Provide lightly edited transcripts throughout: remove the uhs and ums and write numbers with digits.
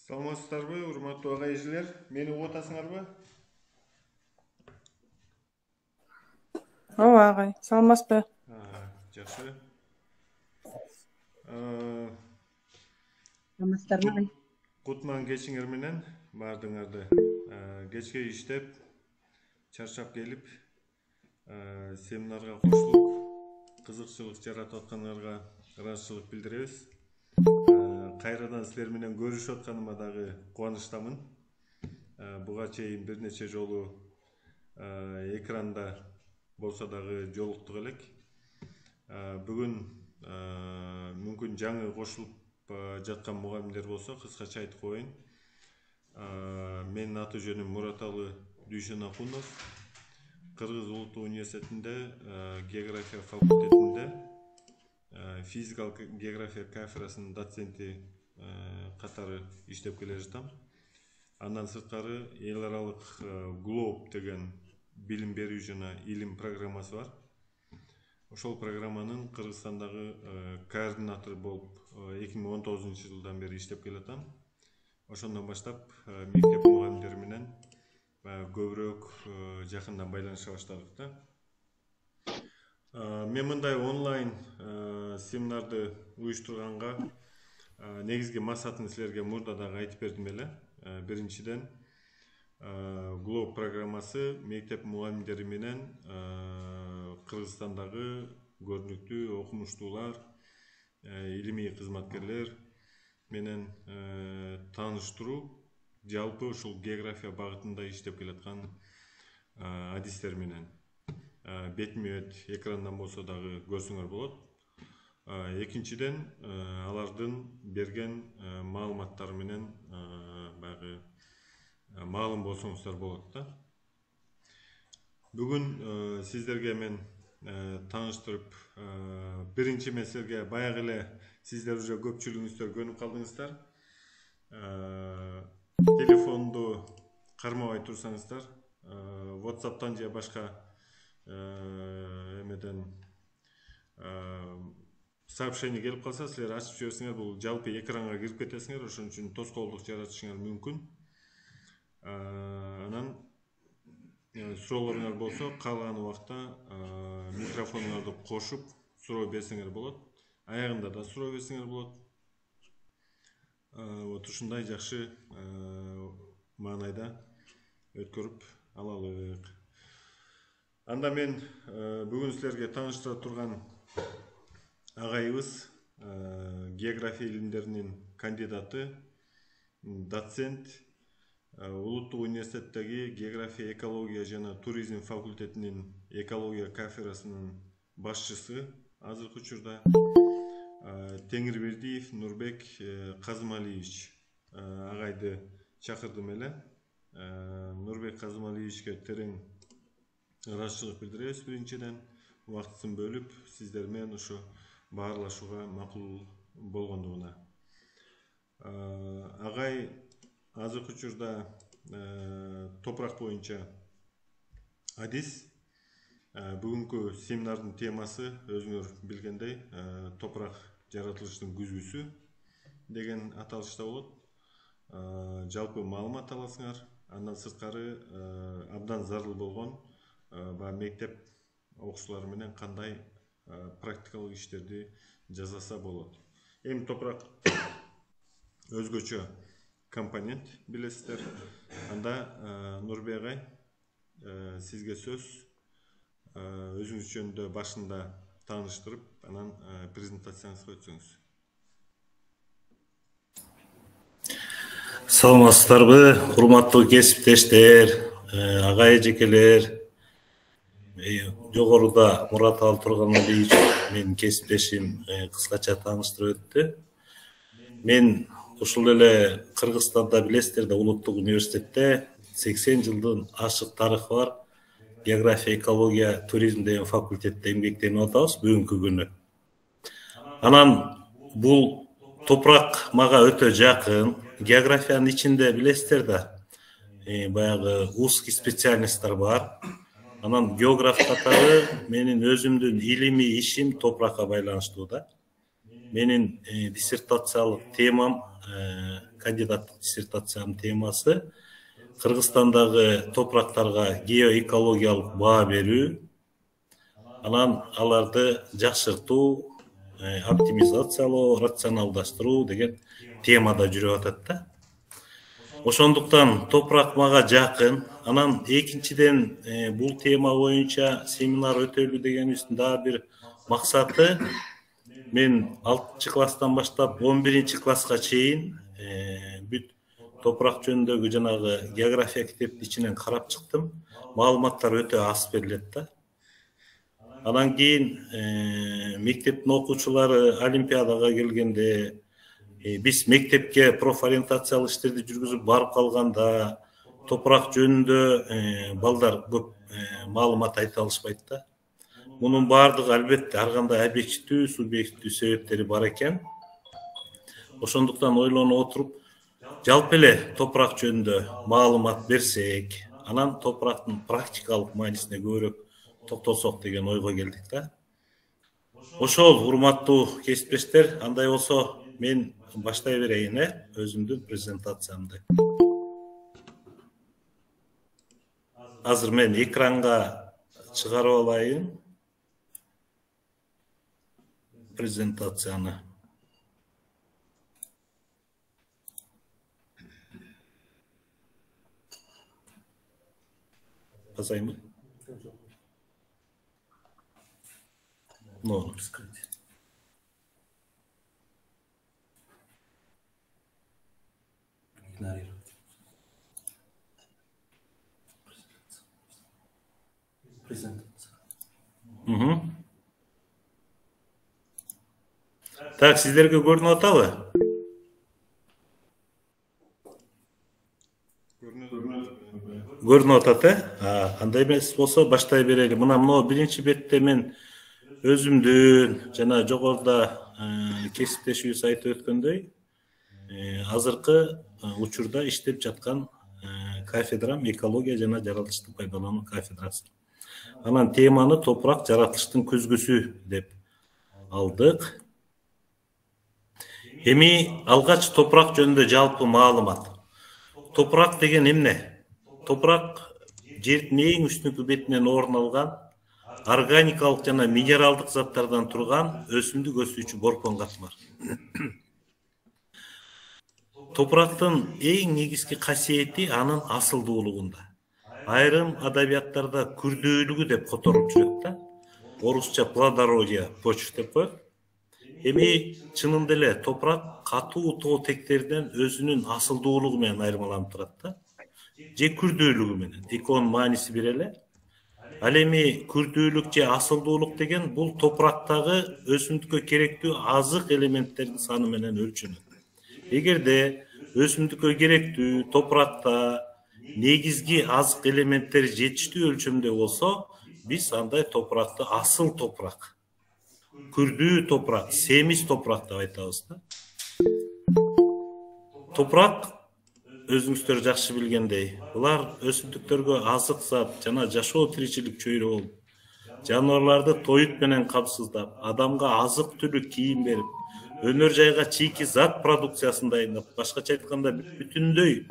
Саламатсыздарбы, урматтуу агайжылар? Мени угуп атасыңарбы? Ооба агай, саламатсызбы? Жакшы. Саламатсыздарбы агай? Кутман кечиңер менен баардыгыңарды. Кечке иштеп, чарчап келип, семинарга кошулуп, кызыкчылык жаратып атканыңарга ыраазычылык билдиребиз. Кайрадан силер менен көрүшүп атканыма дагы кубанычтамын. Буга чейин бир нече жолу экранда болсо дагы жолуктук элек. Бүгүн мүмкүн жаңы кошулуп жаткан мугалимдер болсо кыскача айтып коеюн. Менин аты жөнүм Мураталы Дүйшөнакунов. Кыргыз Улуттук университетинде география факультетинде физикалык география кафедрасынын доценти катары иштеп келе жатам. Андан сырткары эл аралык Globe деген билим берүү жана илим программасы бар. Ошол программанын Кыргызстандагы координатору болуп 2019-жылдан бери иштеп келатам. Ошондон баштап мектеп мугалимдери менен көбүрөөк жакындан байланыша баштадык да. Мен мындай онлайн семинарды уюштурганга негизги максатын силерге мурда дагы айтып бердим эле. Биринчиден, Globe программасы мектеп мугалимдери менен Кыргызстандагы көрүнүктүү окумуштуулар, илимий кызматкерлер менен тааныштыруу, жалпы ушул география багытында иштеп келаткан адистер менен бетме-бет экрандан болсо дагы көрсөңөр болот. Экинчиден, алардын берген маалыматтары менен баягы маалым болсоңуздар болот да. Бүгүн сиздерге мен тааныштырып, биринчи мен силерге баягы эле сиздер уже көпчүлүгүңүздөр көнүп калдыңыздар. Телефонду кармабай турсаңыздар, WhatsApp'тан же башка эмеден сообщение келип калса, силер ачып жиберсеңер, бул жалпы экранга кирип кетесиңер, ошон үчүн тоскоолдук жаратышыңар мүмкүн. Анан суроолоруңар болсо, каалаган убакта микрофонуңарды кошуп суроо берсеңер болот. Аягында да суроо берсеңер болот. Вот ушундай жакшы маанайда өткөрүп алалык. Анда мен бүгүн силерге тааныштыра турган агайыбыз география илимдеринин кандидаты, доцент, Улуттук университеттеги география, экология жана туризм факультетинин экология кафедрасынын башчысы азыркы учурда Теңирбердиев Нурбек Казымалиевич агайды чакырдым эле. Нурбек Казымалиевичке терең ыраазычылык билдиребиз. Биринчиден, убактысын бөлүп, сиздер менен ушу баарлашууга макул болгондугуна. Агай азыркы учурда топурак боюнча адис. Бүгүнкү семинардын темасы өзүңөр билгендей топурак жаратылыштын күзгүсү деген аталышта болот. Жалпы маалымат аласыңар. Андан сырткары абдан зарыл болгон мектеп окуучулары менен кандай практикалык иштерди жасаса болот. Эми топурак өзгөчө компонент билесиздер. Анда Нурбек агай, сизге сөз. Өзүңүз жөнүндө башында тааныштырып, анан презентацияңызга өтсөңүз. Саламатсыздарбы, урматтуу кесиптештер, агай эжекелер. Жогоруда Мураталы Турганалиевич менин кесиптешим кыскача тааныштырып өттү. Мен ушул эле Кыргызстанда билесиздер да Улуттук университетте 80 жылдын ашык тарыхы бар география, экология, туризм деген факультетте эмгектенип атабыз бүгүнкү күнү. Анан бул топурак мага өтө жакын. Географиянын ичинде билесиздер да баягы узкий специальностьтар бар. Анан географ катары менин өзүмдүн илимий ишим топуракка байланыштуу да. менин диссертациялык темам, кандидаттык диссертациянын темасы Кыргызстандагы топурактарга геоэкологиялык баа берүү, анан аларды жакшыртуу, оптимизациялоо, рационалдаштыруу деген темада жүрүп атат да. Ошондуктан топурак мага жакын. Анан экинчиден бул тема боюнча семинар өтөлү дегенибиздин дагы бир максаты, мен 6-класстан баштап 11-класска чейин бүт топурак жөнүндөгү жанагы география китептин ичинен карап чыктым. Маалыматтар өтө аз берилет да. Анан кийин мектептин окуучулары олимпиадага келгенде, биз мектепке профориентациялык иштерди жүргүзүп барып калганда топурак жөнүндө балдар көп маалымат айта алышпайт да. Мунун баардыгы албетте ар кандай объективдүү, субъективдүү себептери бар экен. Ошондуктан ойлонуп отуруп, жалпы эле топурак жөнүндө маалымат берсек, анан топурактын практикалык маанисине көбүрөөк токтолсок деген ойго келдик да. Ошол, урматтуу кесиптештер, андай болсо мен баштай берейин өзүмдүн презентациямды. Азыр мен экранга чыгарып алайын презентацияны. Басайынбы? Ну, Так, сиздерге көрүнүп атабы? Көрүнүп атат, андай эмес болсо баштай берели. Мына биринчи бетте мен өзүмдүн жана жогоруда кесиптешибиз айтып өткөндөй, азыркы учурда иштеп жаткан кафедрам экология жана жаратылышты пайдалануу кафедрасы. Анан теманы топурак жаратылыштын көзгөсү деп алдык. Эми алгач топурак жөнүндө жалпы маалымат. Топурак деген эмне? Топурак жердин эң үстүнкү бетинен орун алган органикалык жана минералдык заттардан турган өсүмдүк өсүүчү борпон катмар. Топурактын эң негизги касиети анын асылдуулугунда. Айрым адабияттарда күрдөөлүгү деп которуп жүрөт да. Орусча плодородие почв деп коет. Эми чынында эле топурак катуу тоо тектерден өзүнүн асылдуулугу менен айырмаланып турат да. Же күрдөөлүгү менен. Экөөнүн мааниси бир эле. Ал эми күрдөөлүк же асылдуулук деген бул топурактагы өсүмдүккө керектүү азык элементтердин саны менен өлчөнөт. Эгерде өсүмдүккө керектүү топуракта негизги азык элементтери жетиштүү өлчөмдө болсо, биз андай топуракты асыл топурак, күрдүү топурак, семиз топурак деп айтабыз да. Топурак өзүңүздөр жакшы билгендей, булар өсүмдүктөргө азык зат жана жашоо тиричилик чөйрө болуп, жаныбарларды тоют менен камсыздап, адамга азык түлүк кийим берип, өнөр жайга чийки зат продукциясын дайындап, башкача айтканда бүтүндөй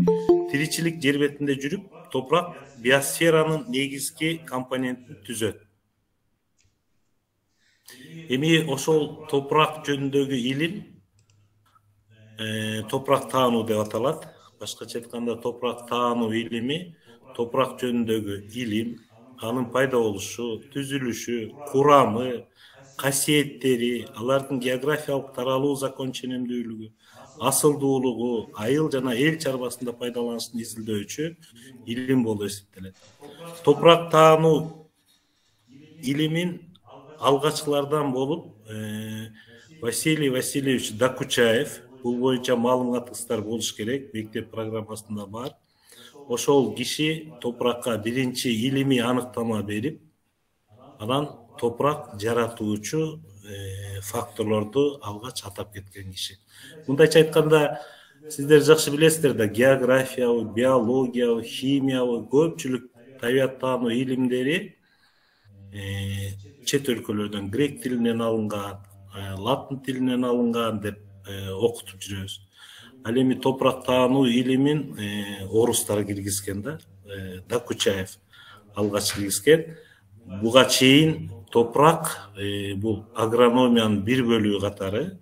тиричилик жер бетинде жүрүп, топурак биосферанын негизги компонентин түзөт. Эми ошол топурак жөнүндөгү илим топурак таануу деп аталат. Башкача айтканда топурак таануу илими топурак жөнүндөгү илим, анын пайда болушу, түзүлүшү, курамы, касиеттери, алардын географиялык таралуу закон ченемдүүлүгү, асылдуулугу, айыл жана эл чарбасында пайдаланышын изилдөөчү илим болуп эсептелет. Топурак таануу илимин алгачкылардан болуп Василий Васильевич Докучаев, бул боюнча маалыматыңыздар болуш керек, мектеп программасында бар. Ошол киши топуракка биринчи илимий аныктама берип, анан топурак жаратуучу факторлорду алгач атап кеткен киши. Мындайча айтканда, сиздер жакшы билесиздер да, географиябы, биологиябы, химиябы, көпчүлүк табиаттануу илимдери чет өлкөлөрдөн, грек тилинен алынган, латын тилинен алынган деп окутуп жүрөбүз. Ал эми топурак таануу илимин орустар киргизген да, Докучаев алгач киргизген. Буга чейин топурак бул агрономиянын бир бөлүгү катары,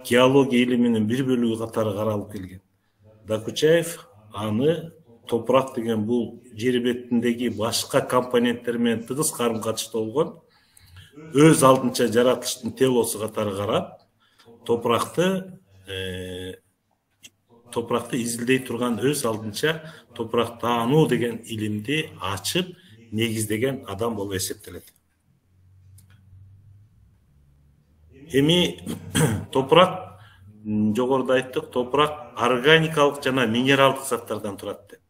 геология илиминин бир бөлүгү катары каралып келген. Докучаев аны топурак деген бул жер бетиндеги башка компоненттер менен тыгыз карым катышта болгон өз алдынча жаратылыштын телосу катары карап, топуракты изилдей турган өз алдынча топурак таануу деген илимди ачып негиздеген адам болуп эсептелет. Эми топурак, жогоруда айттык, топурак органикалык жана минералдык заттардан турат деп.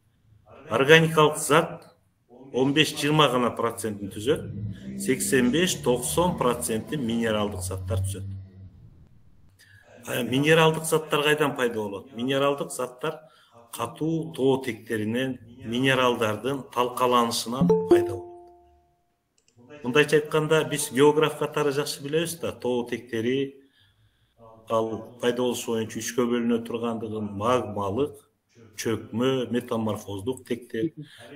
Органикалык зат 15-20 гана процентин түзөт, 85-90% минералдык заттар түзөт. Минералдык заттар кайдан пайда болот? Минералдык заттар катуу тоо тектеринен, минералдардын талкаланышынан пайда болот. Мындайча айтканда, биз географ катары жакшы билебиз да, тоо тектери ал пайда болушу боюнча үчкө бөлүнө тургандыгын магмалык, чөкмө, метаморфоздук тектер.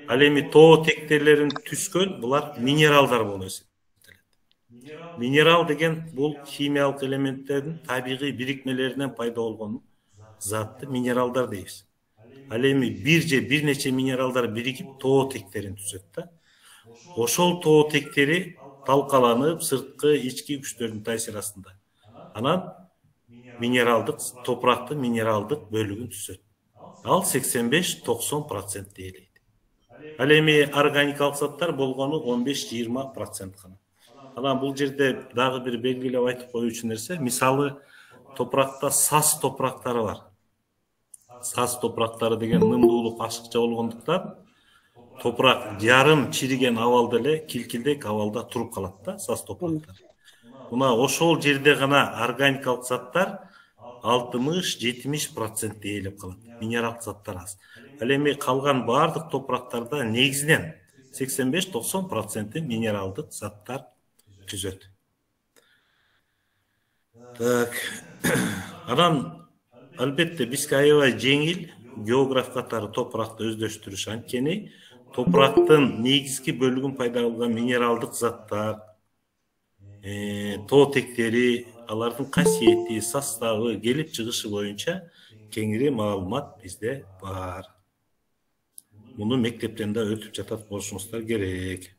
Ал эми тоо тектерлерин түскөн булар минералдар болуп эсептелет. Минерал деген бул химиялык элементтердин табигый бирикмелеринен пайда болгон затты минералдар дейбиз. Ал эми бир же бир нече минералдар биригип тоо тектерин түзөт да. Ошол тоо тектери талкаланып, сырткы, ички күчтөрдүн таасири астында. Анан минералдык, топурактын минералдык бөлүгүн түзөт. Ал 85-90%ээлейт. Ал эми органикалык заттар болгону 15-20% гана. Анан бул жерде дагы бир белгилеп айтып коюучу нерсе, мисалы топуракта саз топурактары бар. Саз топурактары деген нымдуулук ашыкча болгондуктан топурак жарым чириген абалда эле килкилдек абалда туруп калат да, саз топурактар. Мына ошол жерде гана органикалык заттар 60-70% ээлеп калат. Минералдык заттар аз. Ал эми калган бардык топурактарда негизинен 85-90% минералдык заттар түзөт. Так. Анан албетте бизге аябай жеңил географ катары топуракты өздөштүрүш, анткени топурактын негизги бөлүгүн пайда кылган минералдык заттар, тоо тектери, алардын касиети, составы, келип чыгышы боюнча кеңири маалымат бизде бар. Муну мектептен да өтүп жатат болушуңуздар керек.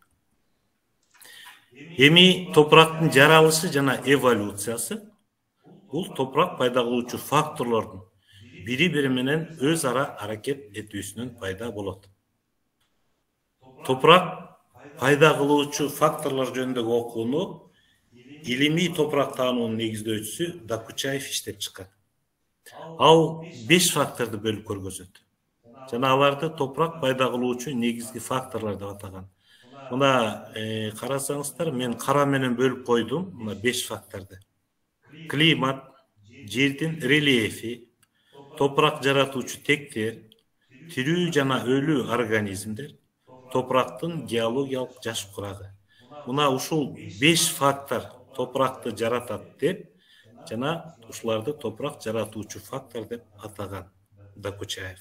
Эми топурактын жаралышы жана эволюциясы бул топурак пайда кылуучу факторлордун бири-бири менен өз ара аракет этүүсүнөн пайда болот. Топурак пайда кылуучу факторлор жөнүндөгү окууну илимий топурак таануунун негиздөөчүсү Докучаев иштеп чыккан. Ал 5 факторду бөлүп көргөзөт. Жана аларды топурак пайда кылуучу негизги факторлор деп атаган. Мына карасаңыздар, мен кара менен бөлүп койдум мына 5 факторду. Климат, жердин рельефи, топурак жаратуучу тектер, тирүү жана өлүү организмдер, топурактын геологиялык жаш курагы. Мына ушул 5 фактор топуракты жаратат деп, жана ушуларды топурак жаратуучу фактор деп атаган Докучаев.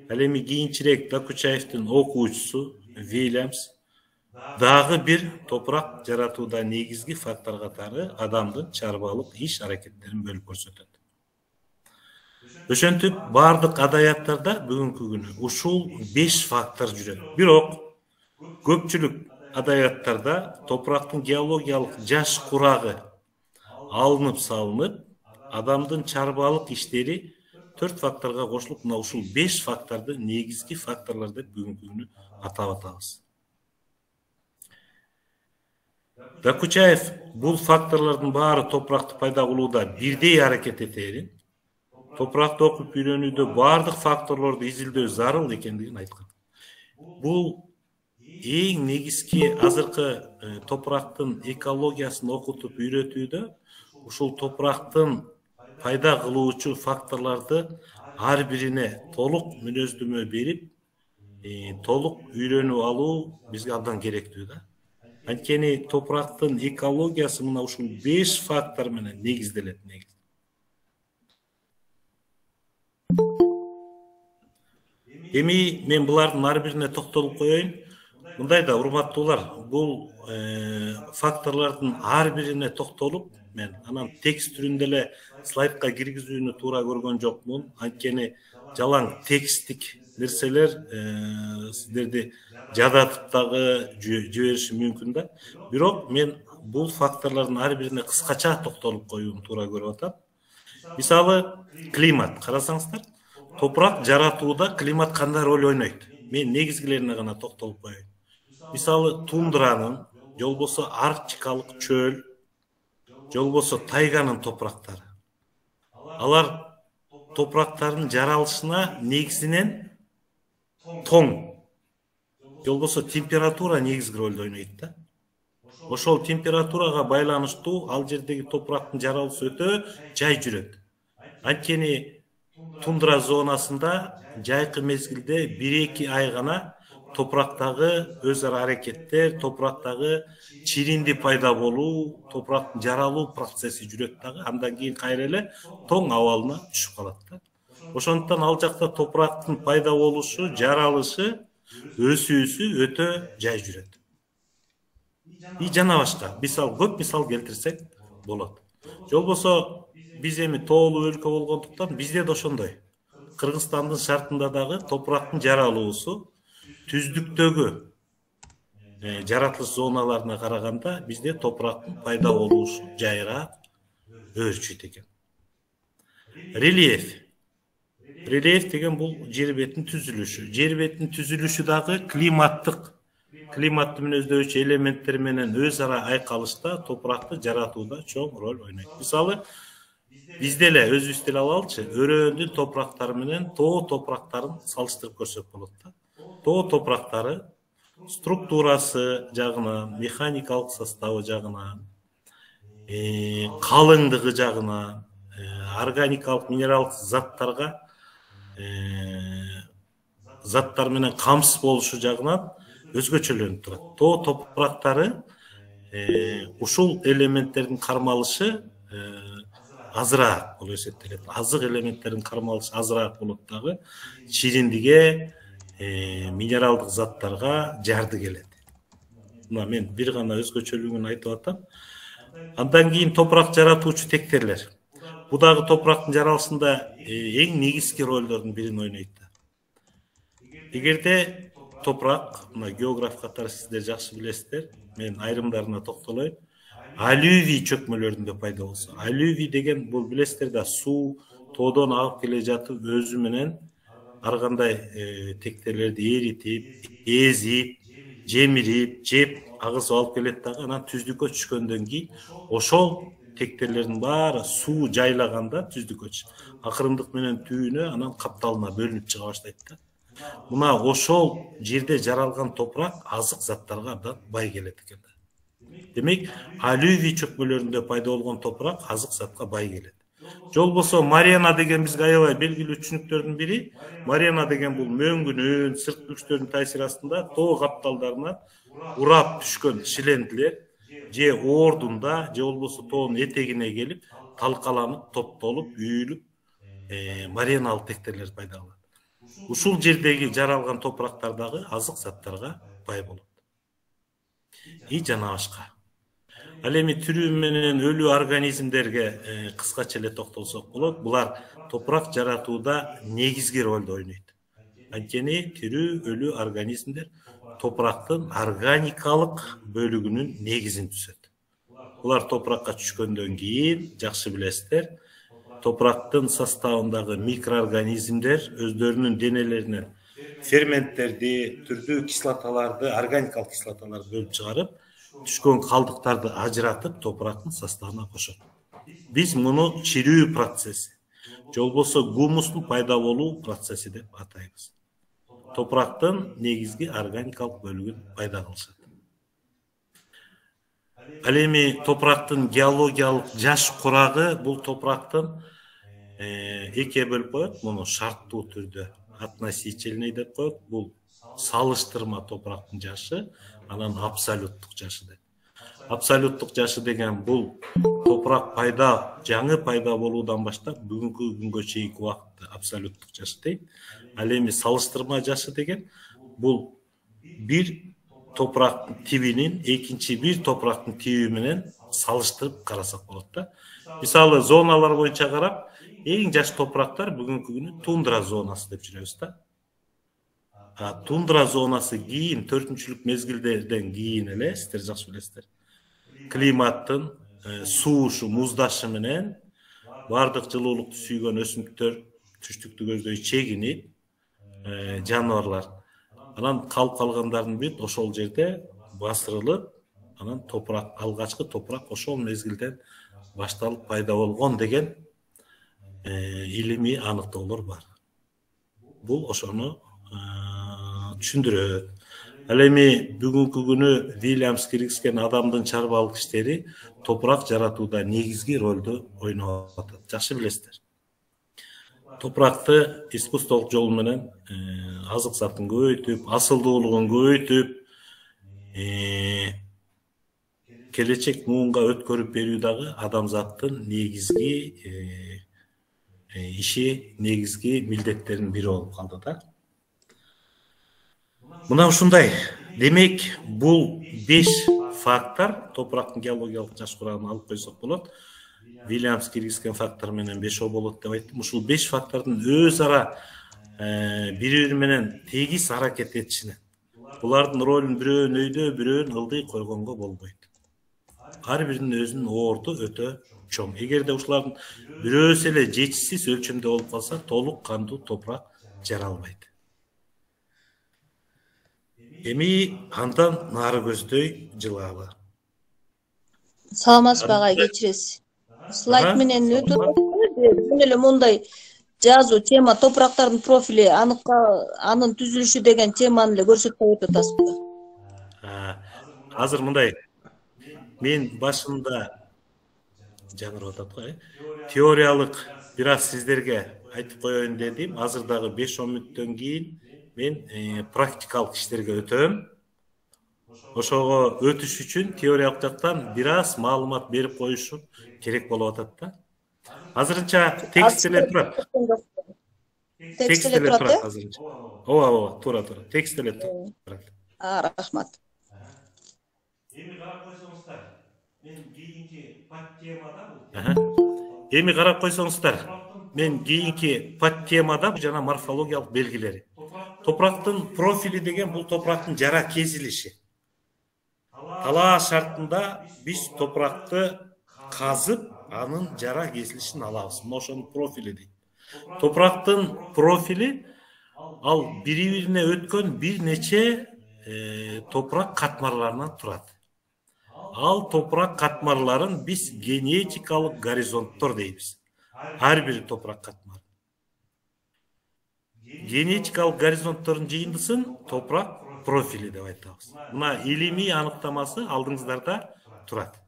Ал эми кийинчерээк Докучаевдин окуучусу Вильямс дагы бир топурак жаратууда негизги фактор катары адамдын чарбалык иш аракеттерин бөлүп көрсөтөт. Ошентип бардык адаяттарда бүгүнкү күнү ушул 5 фактор жүрөт. Бирок көпчүлүк адаяттарда топурактын геологиялык жаш курагы алынып салынып, адамдын чарбалык иштери 4 факторго кошулуп, мына ушул 5 факторду негизги факторлор деп бүгүнкү күнү атап атабыз. Докучаев бул факторлордун баары топуракты пайда кылууда бирдей аракет этерин, топуракты окуп үйрөнүүдө бардык факторлорду изилдөө зарыл экендигин айткан. Бул эң негизги азыркы топурактын экологиясын окутуп үйрөтүүдө ушул топурактын пайда кылуучу факторлорду ар бирине толук мүнөздөмө берип, толук үйрөнүп алуу бизге абдан керектүү да. Анткени топурактын экологиясы мына ушул 5 фактор менен негизделет. Эми мен булардын ар бирине токтолуп коеюн. Мындай да урматтуулар, бул факторлордун ар бирине токтолуп, мен анан текст түрүндө эле слайдка киргизүүнү туура көргөн жокмун. Анткени жалаң текстик нерселер сиздерди жадатып дагы жибериши мүмкүн да. Бирок мен бул факторлордун ар бирине кыскача токтолуп коюуну туура көрүп атам. Мисалы, климат карасаңыздар, топурак жаратууда климат кандай роль ойнойт? Мен негизгилерине гана токтолуп коеюн. Мисалы, тундранын, же болбосо арктикалык чөл, же болбосо тайганын топурактары. Алар топурактардын жаралышына негизинен тоң, же болбосо температура негизги ролду ойнойт да. Ошол температурага байланыштуу ал жердеги топурактын жаралышы өтө жай жүрөт. Анткени тундра зонасында жайкы мезгилде 1-2 ай гана топурактагы өз ара аракеттер, топурактагы чиринди пайда болуу, топурактын жаралуу процесси жүрөт дагы. Андан кийин кайра эле тоң абалына түшүп калат да. Ошондуктан ал жакта топурактын пайда болушу, жаралышы, өсүүсү өтө жай жүрөт. И жана башка көп мисал келтирсек болот. Же болбосо биз эми тоолуу өлкө болгондуктан бизде да ошондой. Кыргызстандын шартында дагы топурактын жаралуусу түздүктөгү жаратылыш зоналарына караганда бизде топурактын пайда болушу жайыраак өрчүйт экен. Рельеф. Рельеф деген бул жер бетинин түзүлүшү. Жер бетинин түзүлүшү дагы климаттын мүнөздөөгүчү элементтер менен өз ара айкалышта топуракты жаратууда чоң роль ойнойт. Мисалы, бизде эле өзүбүздү эле алалычы, өрөөндүн топурактары менен тоо топурактарын салыштырып көрсөк болот да. Тоо топурактары структурасы жагынан, механикалык составы жагынан, калыңдыгы жагынан, органикалык минералдык заттар менен камсыз болушу жагынан өзгөчөлөнүп турат. Тоо топурактары ушул элементтердин кармалышы азыраак болуп эсептелет. Азык элементтердин кармалышы азыраак болот дагы, чириндиге, минералдык заттарга жарды келет. Мына мен бир гана өзгөчөлүгүн айтып атам. Андан кийин топурак жаратуучу тектерлер. Бу дагы топурактын жаралышында эң негизги ролдордун бирин ойнойт. Эгерде топурак, мына географ катары сиздер жакшы билесиздер, мен айрымдарына токтолоюм. Алювий чөкмөлөрүндө пайда болсо. Алювий деген бул билесиздер да, суу тоодон агып келе жатып өзү менен ар кандай тектелерди эритип, эзип, жемирип, жеп, агызып алып келет дагы. Анан түздүккө түшкөндөн кийин ошол тектелердин баары суу жайлаганда түздүккө акырындык менен түйүнө, анан капталына бөлүнүп чыга баштайт да. Мына ошол жерде жаралган топурак азык заттарга абдан бай келет экен. Демек, алювий чөкмөлөрүндө пайда болгон топурак азык затка бай келет. Же болбосо Марьяна деген бизге аябай белгилүү түшүнүктөрдүн бири. Марьяна деген бул мөңгүнүн, сырткы күчтөрдүн таасири астында тоо капталдарына урап түшкөн шилендилер же ордунда, же болбосо тоонун этегине келип, талкаланып, топтолуп, үйүлүп, Марьяналык тектерлер пайда болот. Ушул жердеги жаралган топурактар дагы азык заттарга бай болот. И жана башка. Ал эми тирүү менен өлүү организмдерге кыскача эле токтолсок болот. Булар топурак жаратууда негизги ролду ойнойт. Анткени тирүү өлүү организмдер топурактын органикалык бөлүгүнүн негизин түзөт. Булар топуракка түшкөндөн кийин, жакшы билесиздер, топурактын составындагы микроорганизмдер өздөрүнүн денелеринен ферменттерди, түрдүү кислоталарды, органикалык кислоталарды бөлүп чыгарып, түшкөн калдыктарды ажыратып топурактын составына кошот. Биз муну чирүү процесси, же болбосо гумустун пайда болуу процесси деп атайбыз. Топурактын негизги органикалык бөлүгүн пайда кылышат. Ал эми топурактын геологиялык жаш курагы бул топурактын экиге бөлүп коет. Муну шарттуу түрдө относительный деп коет. Бул салыштырма топурактын жашы, анан абсолюттук жашы деп. Абсолюттук жашы деген бул топурак жаңы пайда болуудан баштап бүгүнкү күнгө чейинки убакытта абсолюттук жашы дейт. Ал эми салыштырма жашы деген бул бир топурактын тибинин экинчи бир топурактын тиби менен салыштырып карасак болот да. Мисалы зоналар боюнча карап, эң жаш топурактар бүгүнкү күнү тундра зонасы деп жүрөбүз да. Тундра зонасы кийин 4-чүлүк мезгилдерден кийин эле, сиздер жакшы билесиздер, климаттын суушу, муздашы менен бардык жылуулукту сүйгөн өсүмдүктөр түштүктү көздөй чегинип, жаныбарлар анан калып калгандардын бүт ошол жерде басырылып, анан топурак, алгачкы топурак ошол мезгилден башталып пайда болгон деген илимий аныктоолор бар. Бул ошону түшүндүрөт. Ал эми бүгүнкү күнү Вильямс киргизген адамдын чарбалык иштери топурак жаратууда негизги ролду ойноп атат. Жакшы билесиздер. Топуракты искусстволук жол менен азык затын көбөйтүп, асылдуулугун көбөйтүп, келечек муунга өткөрүп берүү дагы адамзаттын негизги иши, негизги милдеттеринин бири болуп калды да. Мына ушундай. Демек, бул 5 фактор, топурактын геологиялык жаш курамын алып койсок болот. Вильямс киргизген фактор менен 5 болот деп айттым. Ушул 5 фактордун өз ара бири-бири менен тегиз аракет этишине. Булардын ролун бирөөнүн өйдө, бирөөнүн ылдый койгонго болбойт. Ар биринин өзүнүн орду өтө чоң. Эгерде ушулардын бирөөсү эле жетишсиз өлчөмдө болуп калса, толук кандуу топурак жаралбайт. Эми андан нары көздөй жылабы. Саламатсызбы агай, кечиресиз. Слайд менен өтүп, бүт эле мындай жазуу тема топурактардын профили, анын түзүлүшү деген теманы эле көрсөтүп өтүп атасызбы. Азыр мындай, мен башында жаңырып атат го, теориялык бир аз сиздерге айтып коеюн дедим. Азыр дагы 5-10 мүнөттөн кийин мен практикалык иштерге өтөм. Ошого өтүш үчүн теориялык жактан бир аз маалымат берип коюшум керек болуп атат да. Азырынча текст эле турат. Текст эле турат азырынча. Ооба, туура. Текст эле турат. Рахмат. Эми карап койсоңуздар, мен кийинки подтемада бул. Эми карап койсоңуздар, мен кийинки подтемада жана морфологиялык белгилери. Топурактын профили деген бул топурактын жара кезилиши. Талаа шартында биз топуракты казып, анын жара кезилишин алабыз. Мына ошонун профили дейт. Топурактын профили ал бири-бирине өткөн бир нече топурак катмарларынан турат. Ал топурак катмарларын биз генетикалык горизонттор дейбиз. Ар бир топурак катмары. Генетикалык горизонттордун жыйындысын топурак профили деп айтабыз. Мына илимий аныктамасы алдыңыздарда турат.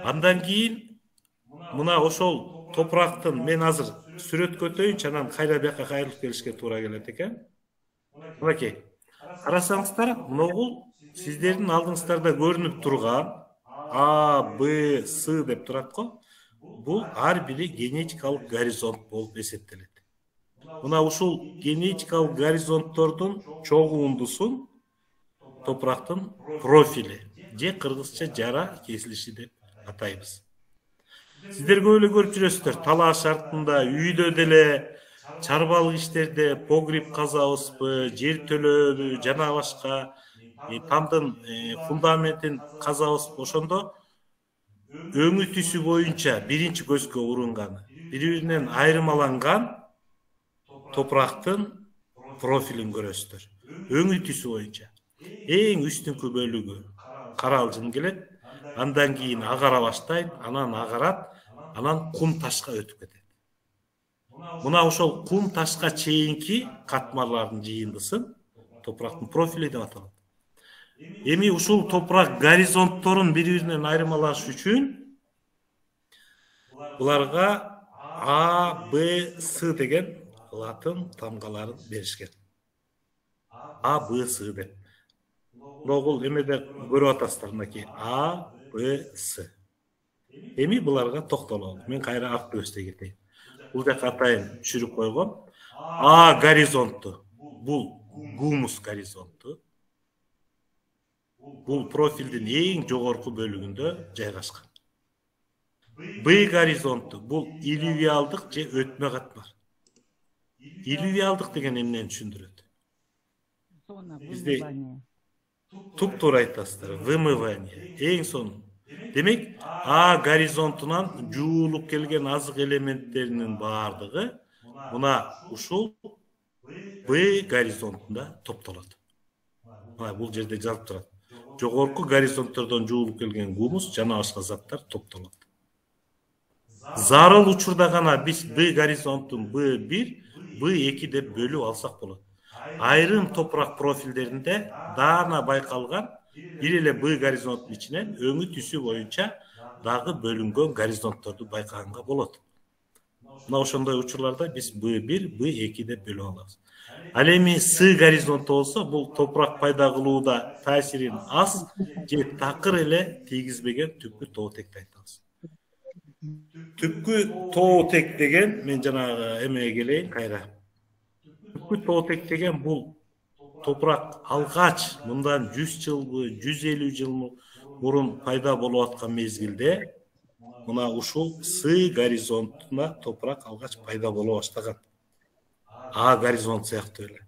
Андан кийин мына ошол топурактын мен азыр сүрөткө өтөйүнчү, анан кайра бияка кайрылып келишке туура келет экен. Мынакей. Карасаңыздар, мына сиздердин алдыңыздарда көрүнүп турган А, Б, С деп турат го. Бул ар бири генетикалык горизонт болуп эсептелет. Мына ушул генетикалык горизонттордун чогуундусун топурактын профили же кыргызча жара кесилиши деп атайбыз. Сиздер көп эле көрүп жүрөсүздөр, талаа шартында, үйдө деле, чарбалык иштерде погреб казабызбы, жер төлөбү, жана башка тамдын фундаментин казабызбы, ошондо өңү түсү боюнча биринчи көзгө урунган, бири-биринен айырмаланган топурактын профилин көрөсүздөр. Өңү түсү боюнча эң үстүнкү бөлүгү каралжын келет, андан кийин агара баштайт, анан агарат, анан кум ташка өтүп кетет. Мына ошол кум ташка чейинки катмарлардын жыйындысын топурактын профили деп аталат. Эми ушул топурак горизонтторун бири-биринен айырмалаш үчүн буларга А, Б, С деген латын тамгаларын беришкен. А, Б, С деп. Бул эмеде көрүп атасыздар мынакей А, Б, С. Эми буларга токтололу. Мен кайра автоөстө кетейин. Бул жака атайын түшүрүп койгом. А горизонту. Бул гумус горизонту. Бул профилдин эң жогорку бөлүгүндө жайгашкан. Б горизонту бул илювиалдык же өтмө катмар. Илювиалдык деген эмнени түшүндүрөт? Бизде туп-туура айтасыздар. Вымывание. Эң сонун. Демек, А горизонтунан жуулуп келген азык элементтеринин баардыгы мына ушул Б горизонтунда топтолот. Мына бул жерде жазылып турат. Жогорку горизонттордон жуулуп келген гумус жана башка заттар топтолот. Зарыл учурда гана биз Б горизонтун Б1, Б2 деп бөлүп алсак болот. Айрым топурак профилдеринде даана байкалган бир эле Б горизонтунун ичинен өңү түсү боюнча дагы бөлүнгөн горизонтторду байкаганга болот. Мына ошондой учурларда биз Б1, Б2 деп бөлүп алабыз. Ал эми С горизонту болсо бул топурак пайда кылууда таасирин аз же такыр эле тийгизбеген түпкү тоотекти айтабыз. Түпкү тоотек деген мен жанагы эмеге келейин кайра. Түпкү тоотек деген бул топурак алгач мындан 100 жылбы, 150 жыл мурун пайда болуп аткан мезгилде мына ушул С горизонтуна топурак алгач пайда боло баштаган. А горизонт сыяктуу эле.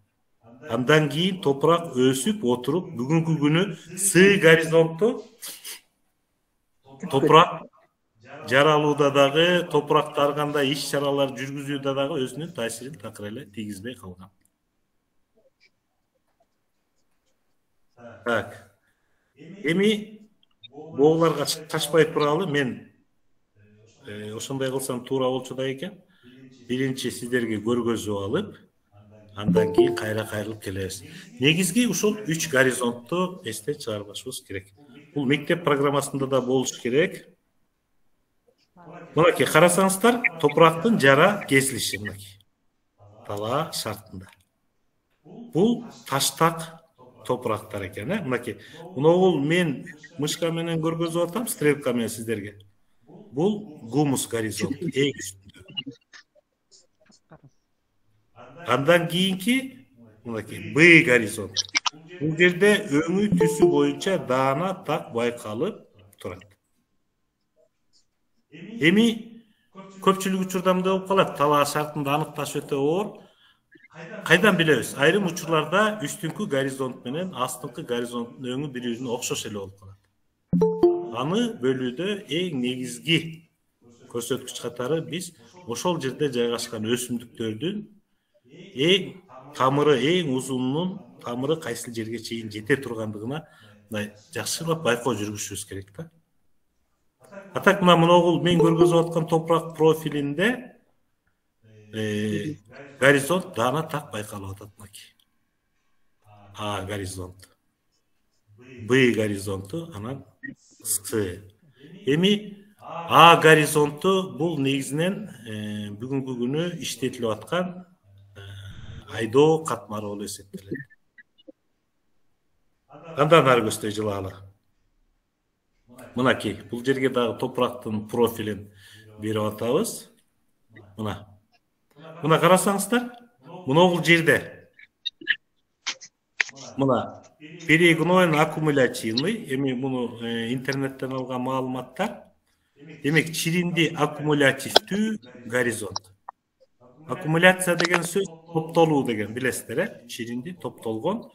Андан кийин топурак өсүп отуруп бүгүнкү күнү С горизонту топурак жаралууда дагы, топуракта ар кандай иш чаралар жүргүзүүдө дагы өзүнүн таасирин такыр эле тийгизбей калган. Так. Эми бооларга чачпай туралы мен ошондой кылсам туура болчу да экен. Биринчи сиздерге көргөзүп алып, андан кийин кайра кайрылып келебиз. Негизги ушул 3 горизонтту эстен чыгарбашыбыз керек. Бул мектеп программасында да болуш керек. Мынакей карасаңыздар, топурактын жара кесилиши мынакей. Талаа шартында. Бул таштак топурактар экен, мынакей. Мына мен мышка менен көргөзүп атам, стрелка менен сиздерге. Бул гумус горизонт, эң үстүндө. Андан кийинки мынакей Б горизонт. Бул жерде өңү түсү боюнча даана так байкалып турат. Эми көпчүлүк учурда мындай болуп калат, талаа шартында аныкташ өтө оор. Кайдан билебиз? Айрым учурларда үстүнкү горизонт менен астыңкы горизонттун өңү бири-бирине окшош эле болуп калат. Аны бөлүүдө эң негизги көрсөткүч катары биз ошол жерде жайгашкан өсүмдүктөрдүн эң тамыры, эң узунунун тамыры кайсыл жерге чейин жете тургандыгына жакшылап байкоо жүргүзүшүбүз керек да. Атак мына мен көргөзүп аткан топурак профилинде горизонт даана так байкалып атат мынакей. А горизонт. Б горизонту, анан С. Эми А горизонту бул негизинен бүгүнкү күнү иштетилип аткан айдоо катмары болуп эсептелет. Андан ары көздөй жылалы. Мынакей, бул жерге дагы топурактын профилин берип атабыз. Мына карасаңыздар, мына бул жерде. Мына перегноен аккумулятивный, эми муну интернеттен алган маалыматтар. Демек, чиринди аккумулятивдүү горизонт. Аккумуляция деген сөз топтолуу деген билесиздер, чиринди топтолгон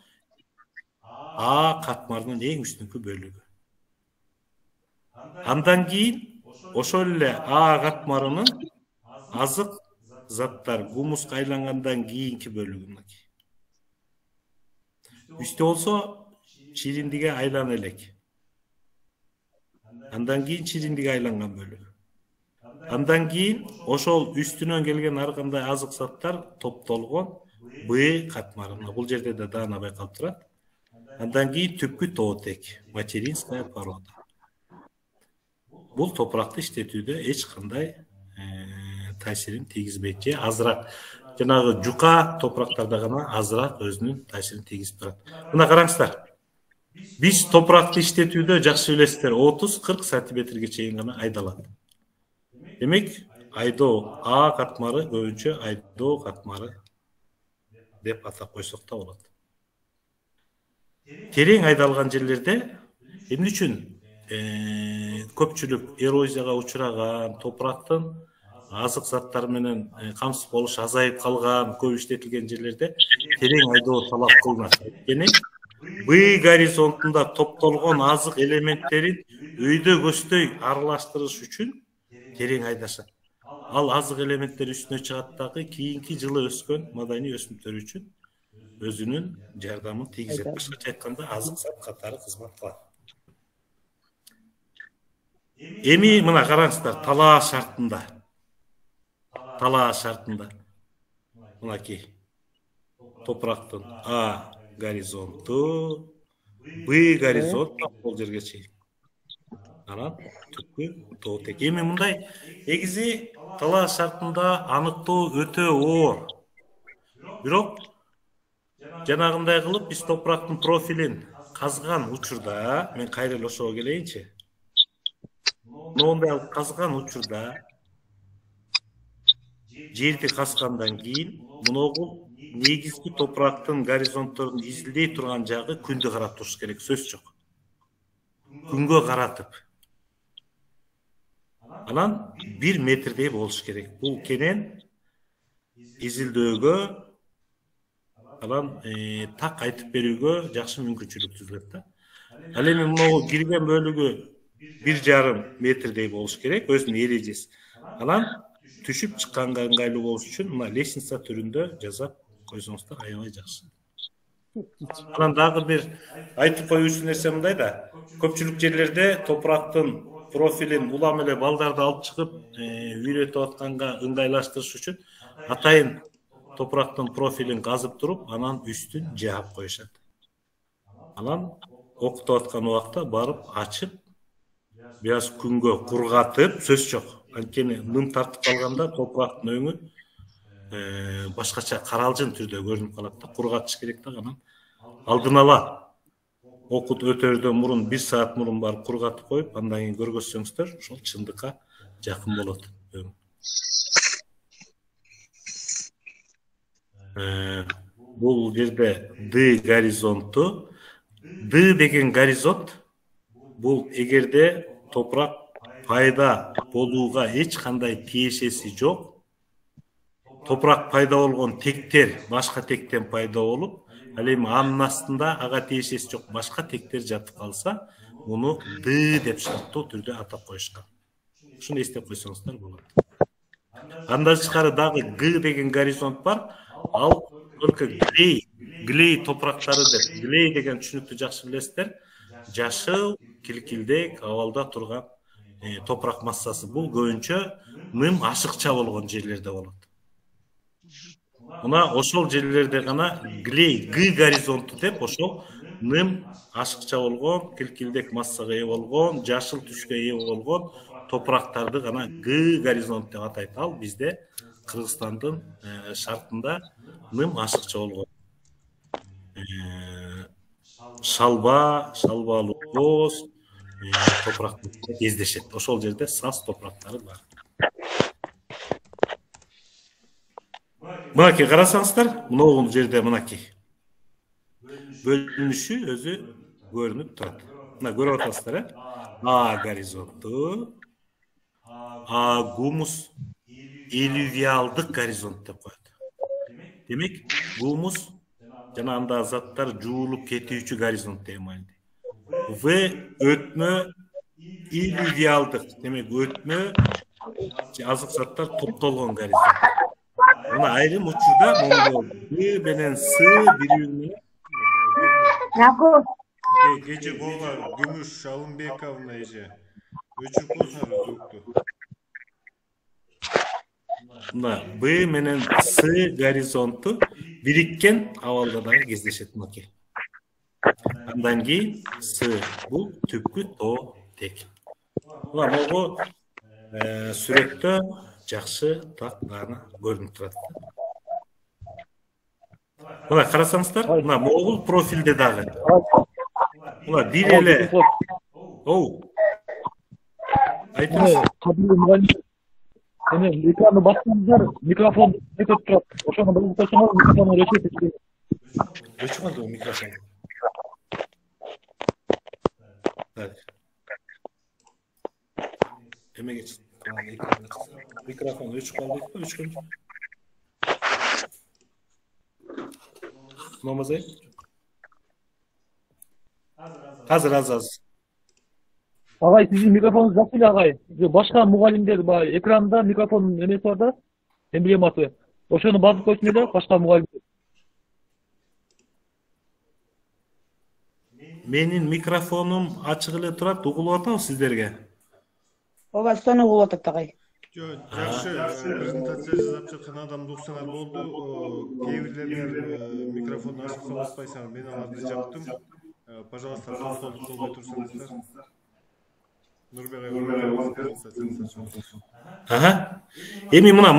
А катмарынын эң үстүнкү бөлүгү. Андан кийин ошол эле А катмарынын азык заттар гумуска айлангандан кийинки бөлүгү мынакей. Үстү болсо чириндиге айлана элек. Андан кийин чириндиге айланган бөлүгү. Андан кийин ошол үстүнөн келген ар кандай азык заттар топтолгон Б катмарына. Бул жерде да даана байкалып турат. Андан кийин түпкү тоотек, материнская порода. Бул топуракты иштетүүдө эч кандай таасирин тийгизбейт же азыраак жанагы жука топурактарда гана азыраак өзүнүн таасирин тийгизип турат. Мына караңыздар. Биз топуракты иштетүүдө жакшы билесиздер, 30-40 сантиметрге чейин гана айдалат. Демек, айдоо А катмары көбүнчө айдоо катмары деп атап койсок да болот. Терең айдалган жерлерде эмне үчүн көпчүлүк эрозияга учураган, топурактын азык заттары менен камсыз болуш азайып калган, көп иштетилген жерлерде терең айдоо талап кылынат. Анткени B горизонтунда топтолгон азык элементтерин өйдө көздөй аралаштырыш үчүн терең айдашат. Ал азык элементтер үстүнө чыгат дагы кийинки жылы өскөн маданий өсүмдүктөр үчүн өзүнүн жардамын тийгизет. Башкача айтканда азык зат катары кызмат кылат. Эми мына караңыздар, талаа шартында мынакей топурактын А горизонту, Б горизонт бул жерге чейин. Анан түпкү тоо тек. Эми мындай негизи талаа шартында аныктоо өтө оор. Бирок жанагындай кылып биз топурактын профилин казган учурда, мен кайра эле ошого келейинчи. Мондай казган учурда жерди казгандан кийин муногу негизги топурактын горизонтторун изилдей турган жагы күндү карап туруш керек, сөз жок. Күнгө каратып. Анан 1 метрдей болуш керек. Бул кенен изилдөөгө, анан так айтып берүүгө жакшы мүмкүнчүлүк түзүлөт да. Ал эми муногу кирген бөлүгү 1,5 метрдей болуш керек, өзүнүн эрежеси. Анан түшүп чыкканга ыңгайлуу болуш үчүн мына лестница түрүндө жасап койсоңуздар аябай жакшы. Анан дагы бир айтып коюучу нерсе мындай да, көпчүлүк жерлерде топурактын профилин улам эле балдарды алып чыгып, үйрөтүп атканга ыңгайлаштырыш үчүн атайын топурактын профилин казып туруп, анан үстүн жаап коюшат. Анан окутуп аткан убакта барып ачып, бираз күнгө кургатып, сөз жок. Анткени ным тартып калганда топурактын өңү башкача каралжын түрдө көрүнүп калат да, кургатыш керек да. Анан алдын ала окут өтөрдөн мурун 1 саат мурун барып кургатып коюп, андан кийин көргөзсөңүздөр, ошол чындыкка жакын болот. Бул жерде D горизонту, D деген горизонт бул эгерде топурак пайда болууга эч кандай тиешеси жок, топурак пайда болгон тектер башка тектен пайда болуп, ал эми анын астында ага тиешеси жок башка тектер жатып калса, муну D деп шарттуу түрдө атап коюшкан. Ушуну эстеп койсоңуздар болот. Андан тышкары дагы G деген горизонт бар. Ал только глей топурактары деп. Глей деген түшүнүктү жакшы билесиздер. Жашыл, килкилдек абалда турган топурак массасы. Бул көбүнчө ным ашыкча болгон жерлерде болот. Мына ошол жерлерде гана глей, G горизонту деп, ошол ным ашыкча болгон, килкилдек массага ээ болгон, жашыл түскө ээ болгон топурактарды гана G горизонт деп атайт. Ал бизде Кыргызстандын шартында ным ашыкча болгон шалбалуу боз топуракты кездешет. Ошол жерде саз топурактары бар. Мынакей карасаңыздар, мынау жерде мынакей бөлүнүшү өзү көрүнүп турат. Мына көрүп атасыздар, А горизонту, А гумус элювиалдык горизонт деп коет. Демек, гумус жана анда заттар жуулуп кетүүчү горизонт деген мааниде. В өтмө элювиалдык, демек өтмө азык заттар топтолгон горизонт. Мына айрым учурда мондо Б менен С бири-бирине Gece Gola Gümüş Şalınbekovna eje. Өчүрүп койсуңар өзүктү. Мына Б менен С горизонту бириккен абалда дагы кездешет мынакей. Андан кийин С бул түпкү тоо тек. Мына могу сүрөттө жакшы так гана көрүнүп турат. Мына карасаңыздар, мына могул профилде дагы. Мына бир эле. Оу. Айтыңыз. Кадырлуу мугалим, эми экранды бассаңыздар, микрофон өтүп турат. Ошону басып койсоңуз, микрофону өчүп кетет. Өчүп калды микрофон. Так. Эмеге чыкты? Микрофон өчүп калды, өчкөн. Намазай. Азыр. Агай, сиздин микрофонуңуз жакшы эле агай. Башка мугалимдер бар, экранда микрофонун эмеси бар да, эмблемасы. Ошону басып койсун эле башка мугалимдер. Менин микрофонум ачык эле турат, угулуп атабы сиздерге? Ооба, сону угулуп атат агай. Жакшы, презентация жасап жаткан адамды уксаңар болду. Кээ бирлериңер микрофонду ачыкка баспайсыңар, мен аларды жаптым. Пожалуйста, колдук кылбай турсаңыздар. Нурбек Ага. Эми мына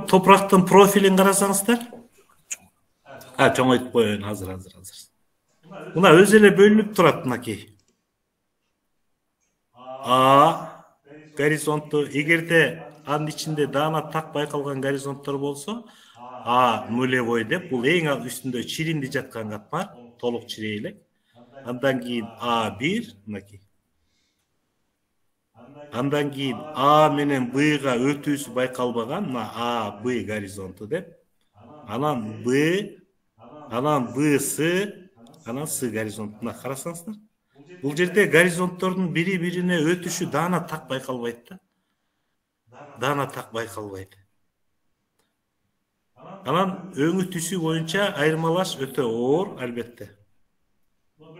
топурактын профилин карасаңыздар. Чоңойтуп коеюн, азыр. Мына өзү эле бөлүнүп турат мынакей. Горизонту, эгерде анын ичинде даана так байкалган горизонттор болсо, нулевой деп, бул эң үстүндө чиринди жаткан катмар, толук чирей элек. Андан кийин А1, мынакей. Андан кийин А менен Б'га өтүүсү байкалбаган, мына А, Б горизонту деп. Анан Б, анан Б'С, анан С горизонтуна карасаңыздар. Бул жерде горизонттордун бири-бирине өтүшү даана так байкалбайт да. Даана так байкалбайт. Анан өңү түсү боюнча айырмалаш өтө оор, албетте.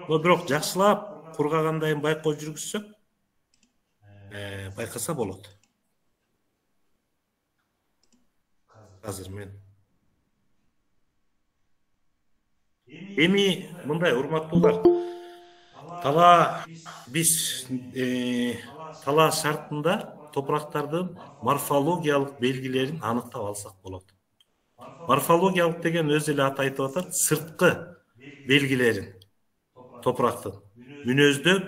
Бирок жакшылап кургагандайын байкоо жүргүзсөк, байкаса болот. Азыр мен. Эми мындай урматтуулар, талаа шартында топурактардын морфологиялык белгилерин аныктап алсак болот. Морфологиялык деген өзү эле аты айтып атат, сырткы белгилерин топурактын мүнөздөп,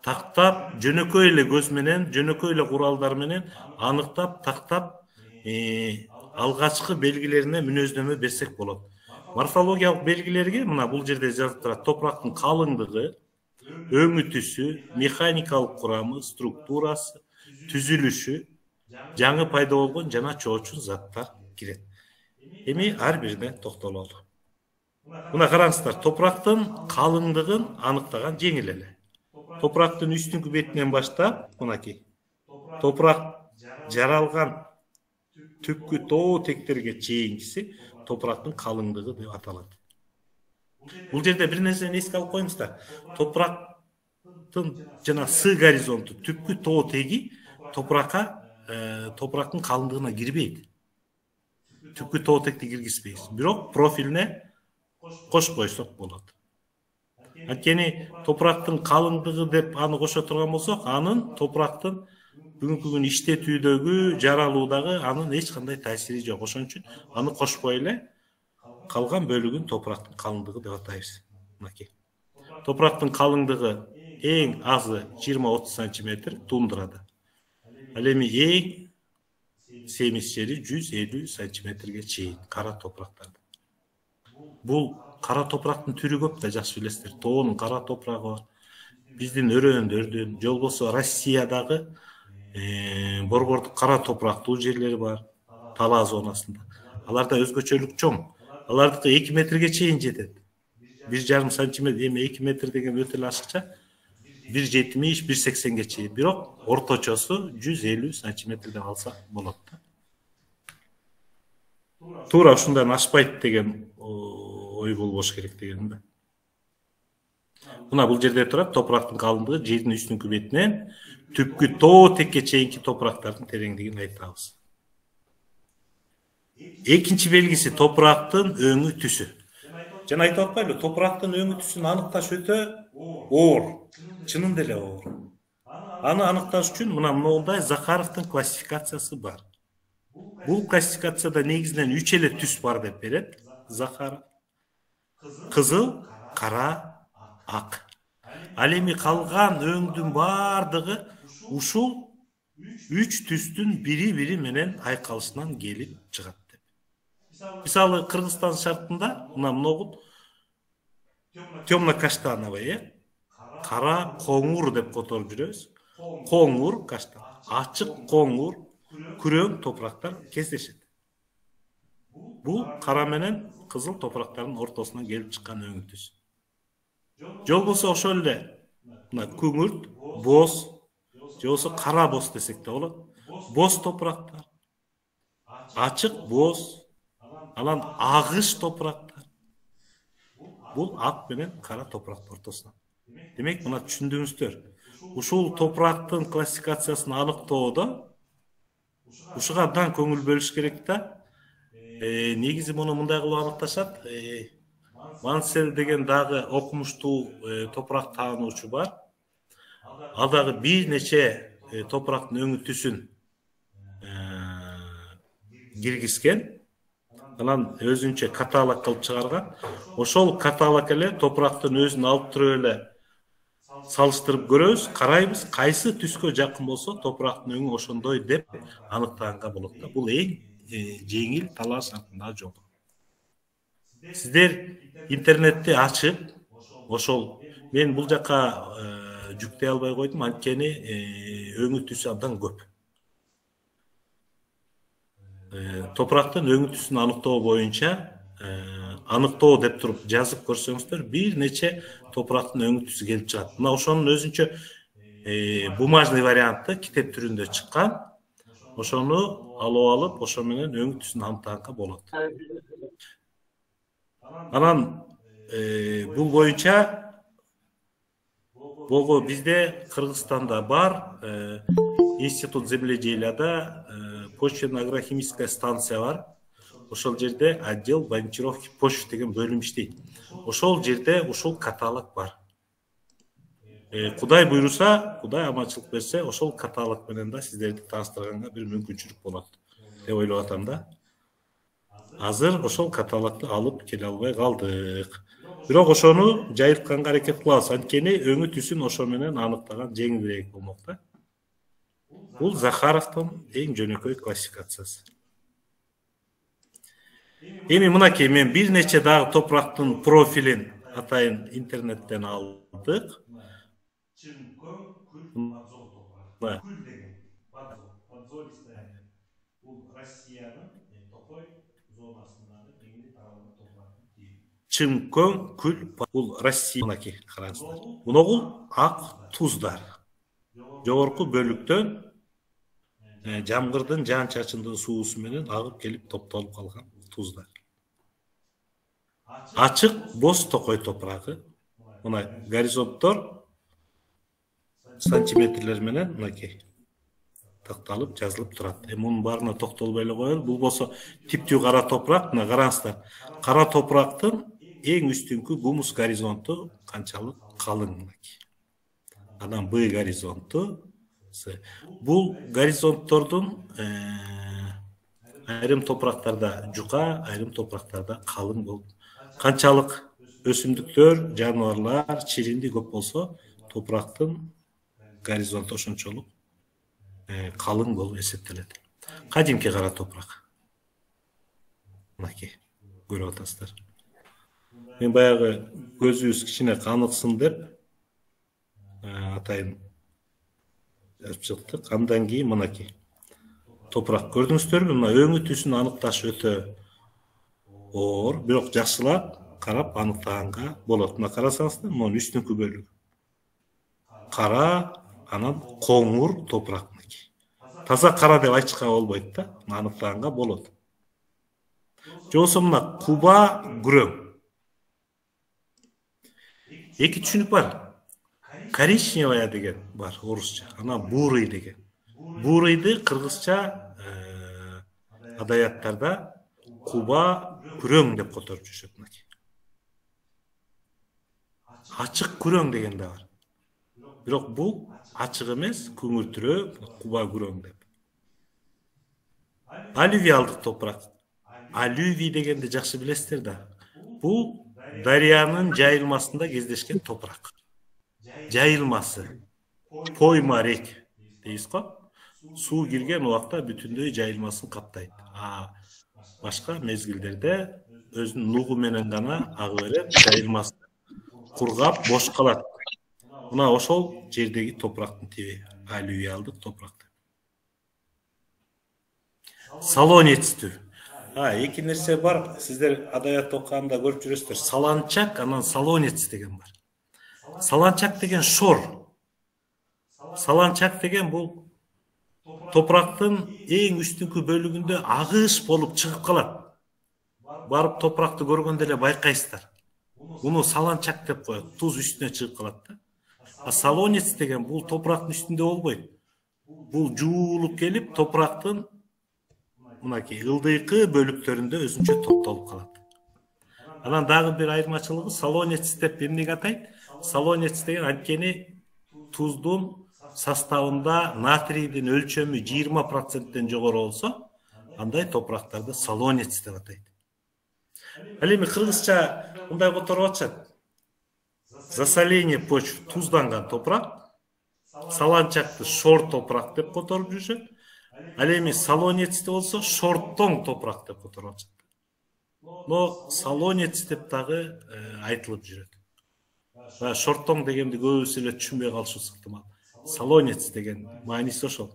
тактап, жөнөкөй эле көз менен, жөнөкөй эле куралдар менен аныктап, тактап, алгачкы белгилерине мүнөздөмө берсек болот. Морфологиялык белгилерге мына бул жерде жазылып турат: топурактын калыңдыгы, өңү түсү, механикалык курамы, структурасы, түзүлүшү, жаңы пайда болгон жана чоочун заттар кирет. Эми ар бирине токтололу. Мына караңыздар, топурактын калыңдыгын аныктаган жеңил эле. Топурактын үстүңкү бетинен баштап, мынакей, топурак жаралган түпкү тоо тектерге чейинкиси топурактын калыңдыгы деп аталат. Бул жерде бир нерсени эске алып коюңуздар. Топурактын жана С горизонту, түпкү тоо теги топурактын калыңдыгына кирбейт. Түпкү тоо текти киргизбейбиз. Бирок профилине кошуп койсок болот. Анткени топурактын калыңдыгы деп аны кошо турган болсок, анын топурактын бүгүнкү күн иштетүүдөгү, жаралуудагы анын эч кандай таасири жок. Ошон үчүн аны кошпой эле калган бөлүгүн топурактын калыңдыгы деп атайбыз. Мынакей. Топурактын калыңдыгы эң азы 20-30 см тундрада. Ал эми эң семиз жери 150 см чейин кара топурактарда. Бул кара топурактын түрү көп да, жакшы билесиздер. Тоонун кара топурагы бар. Биздин өрөөндөрдүн, же болбосо Россиядагы борбордук кара топурактуу жерлери бар, талаа зонасында. Аларда өзгөчөлүк чоң. Алардыкы 2 метрге чейин жетет. 1,5 см, эми 2 метр деген өтө эле ашыкча. 1,70-1,80ге чейин. Бирок орточосу 150 см алсак болот да. Туура ушундан ашпайт деген ой болбош керек деген да. Мына бул жерде турат, топурактын калыңдыгы жердин үстүңкү бетинен түпкү тоо текке чейинки топурактардын тереңдигин айтабыз. Экинчи белгиси топурактын өңү түсү. Жана айтып атпайлы, топурактын өңү түсүн аныкташ өтө оор. Чынында эле оор. Аны аныкташ үчүн мындай Захаровдун классификациясы бар. Бул классификацияда негизинен 3 эле түс бар деп берет Захаров. кызыл, кара, ак. Ал эми калган өңдүн бардыгы ушул үч түстүн бири менен айкалышынан келип чыгат деп. Мисалы Кыргызстан шартында мына могут темно-каштановый, кара коңур деп которуп жүрөбүз. Коңур каштан, ачык коңур, күрөң топурактар кездешет. Бул кара менен кызыл топурактардын ортосунан келип чыккан өңү түс. Же болбосо ошол эле мына күңүрт, боз, же болбосо кара боз десек да болот. Боз топурактар, ачык боз, анан агыш топурактар. Бул ак менен кара топурактын ортосунан. Демек, мына түшүндүңүздөр. Ушул топурактын классификациясын аныктоодо ушуга абдан көңүл бөлүш керек да. Негизи муну мындай кылып аныкташат. Мансел деген дагы окумуштуу топурак таануучу бар. Ал дагы бир нече топурактын өңү түсүн киргизген. Анан өзүнчө каталог кылып чыгарган. Ошол каталог эле топурактын өзүн алып туруп эле салыштырып көрөбүз, карайбыз, кайсы түскө жакын болсо топурактын өңү ошондой деп аныктаганга болот да. Бул эң жеңил талаш шартындагы жол. Сиздер интернетти ачып, ошол мен бул жака жүктөй албай койдум, анткени өңү түсү абдан көп. Топурактын өңү түсүн аныктоо боюнча аныктоо деп туруп жазып көрсөңүздөр, бир нече топурактын өңү түсү келип чыгат. Мына ошонун өзүнчө бумажный варианты китеп түрүндө чыккан. Ошону алып, ошо менен өңү түсүн аныктаганга болот. Анан бул боюнча бого бизде Кыргызстанда бар институт земледелияда почвенно-агрохимическая станция бар. Ошол жерде отдел банчировки почв деген бөлүм иштейт. Ошол жерде ушул каталог бар. Кудай буйруса, Кудай аманчылык берсе, ошол каталог менен да сиздерди тааныштырганга бир мүмкүнчүлүк болот деп ойлоп атам да. Азыр ошол каталогду алып келе албай калдык. Бирок ошону жайылтканга аракет кылабыз, анткени өңү түсүн ошо менен аныктаган жеңилирээк болмок да. Бул Захаровдун эң жөнөкөй классификациясы. Эми мынакей мен бир нече дагы топурактын профилин атайын интернеттен алдык. Чымкөң, күл, бул Россия мынакей караңыздар. Муногул ак туздар. Жогорку бөлүктөн жамгырдын жаан чачындын суусу менен агып келип топтолуп калган туздар. Ачык боз токой топурагы. Мына горизонттор сантиметрлер менен мынакей такталып жазылып турат. Мунун баарына токтолбой эле коелу. Бул болсо типтүү кара топурак. Мына караңыздар. Кара топурактын эң үстүнкү гумус горизонту канчалык калың мынакей. Анан Б горизонту. Бул горизонттордун айрым топурактарда жука, айрым топурактарда калың болуп. Канчалык өсүмдүктөр, жаныбарлар, чиринди көп болсо, топурактын горизонту ошончолук калың болуп эсептелет. Кадимки кара топурак. Мынакей көрүп атасыздар. Мен баягы көзүбүз кичине каныксын деп атайын жазып чыктык. Андан кийин мынакей топурак көрдүңүздөрбү? Мына өңү түсүн аныкташ өтө оор, бирок жакшылап карап аныктаганга болот. Мына карасаңыздар, мунун үстүнкү бөлүгү кара, анан коңур топурак мынакей. Таза кара деп айтышка болбойт да, аныктаганга болот. Же болбосо мына куба күрөң. Эки түшүнүк бар. Коричневая деген бар орусча, анан бурый деген. Бурыйды кыргызча адаяттарда куба күрөң деп которуп жүрүшөт мынакей. Ачык күрөң деген да бар. Бирок бул ачык эмес, күңүртүрөөк, куба күрөң деп. Алювиалдык топурак. Алювий дегенди жакшы билесиздер да. Бул дарыянын жайылмасында кездешкен топурак. Жайылмасы, пойма рек дейбиз го. Суу кирген убакта бүтүндөй жайылмасын каптайт. Башка мезгилдерде өзүнүн нугу менен гана агы берет, жайылмасы кургап бош калат. Мына ошол жердеги топурактын тиби, алювиалдык топурак. Салонецтүү. Эки нерсе бар, сиздер адабият окуганда көрүп жүрөсүздөр. Саланчак, анан салонец деген бар. Саланчак деген шор. Саланчак деген бул топурактын эң үстүнкү бөлүгүндө агыш болуп чыгып калат. Барып топуракты көргөндө эле байкайсыздар. Буну саланчак деп коет, туз үстүнө чыгып калат да. Салонец деген бул топурактын үстүндө болбойт. Бул жуулуп келип топурактын мынакей ылдыйкы бөлүктөрүндө өзүнчө топтолуп калат. Анан дагы бир айырмачылыгы салонец деп эмнеге атайт? Салонец деген анткени туздун составында натрийдин өлчөмү 20%ден жогору болсо, андай топурактарды салонец деп атайт. Ал эми кыргызча мындай которуп атышат. Засоление почв тузданган топурак, саланчакты шор топурак деп которуп жүрүшөт. Ал эми салонецти болсо шорттоң топурак деп которуп атышат. Но салонец деп дагы айтылып жүрөт. Шорттоң дегенди көбүсү эле түшүнбөй калышыбыз ыктымал. Салонец деген мааниси ошол.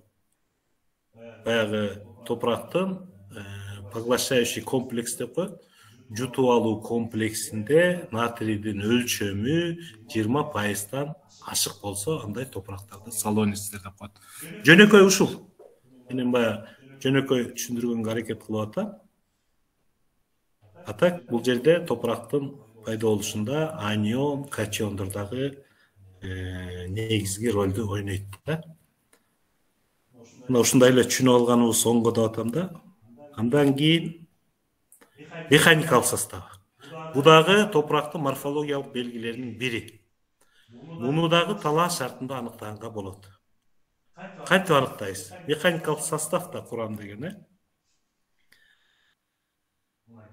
Баягы топурактын поглощающий комплекс деп коет. Жутуп алуу комплексинде натрийдин өлчөмү 20%дан ашык болсо, андай топурактарды салонецтер деп коет. Жөнөкөй ушул. Мен баягы жөнөкөй түшүндүргөнгө аракет кылып атам. Атак бул жерде топурактын пайда болушунда анион, катиондор дагы негизги ролду ойнойт да. Мына ушундай эле түшүнүп алганыбыз оңго деп атам да. Андан кийин механикалык состав. Бул дагы топурактын морфологиялык белгилеринин бири. Муну дагы талаа шартында аныктаганга болот. Кантип аныктайсыз? Механикалык состав да курам деген,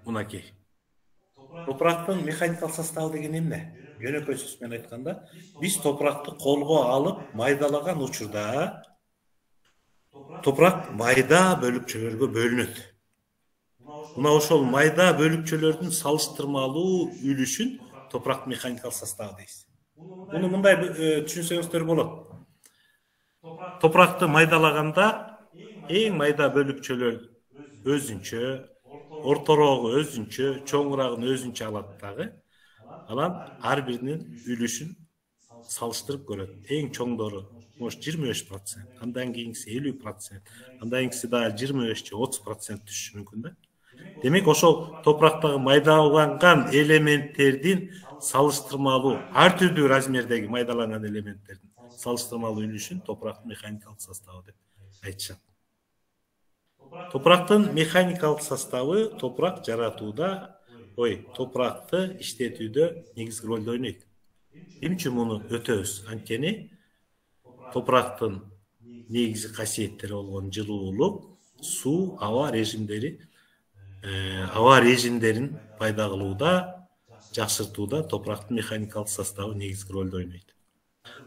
Мынакей. Топурактын механикалык составы деген эмне? Жөнөкөй сөз менен айтканда, биз топуракты колго алып майдалаган учурда топурак майда бөлүкчөлөргө бөлүнөт. Мына ошол майда бөлүкчөлөрдүн салыштырмалуу үлүшүн топурак механикалык составы дейбиз. Муну мындай түшүнсөңүздөр болот. Топуракты майдалаганда эң майда бөлүкчөлөр өзүнчө, орторогу өзүнчө, чоңурагын өзүнчө алат дагы. Анан ар биринин үлүшүн салыштырып көрөт. Эң чоңдору 25%, андан кийинкиси 50%, андан кийинкиси дагы 25-30% түшүшү мүмкүн да. Демек ошол топурактагы майдаланган элементтердин салыштырмалуу ар түрдүү размердеги майдаланган элементтердин салыштырмалуу үлүшүн топурактын механикалык составы деп айтышат. Топурактын механикалык составы топурак жаратууда, топуракты иштетүүдө негизги ролду ойнойт. Эмне үчүн муну өтөбүз? Анткени топурактын негизги касиеттери болгон жылуулук, суу, аба режимдерин пайда кылууда, жакшыртууда топурактын механикалык составы негизги ролду ойнойт.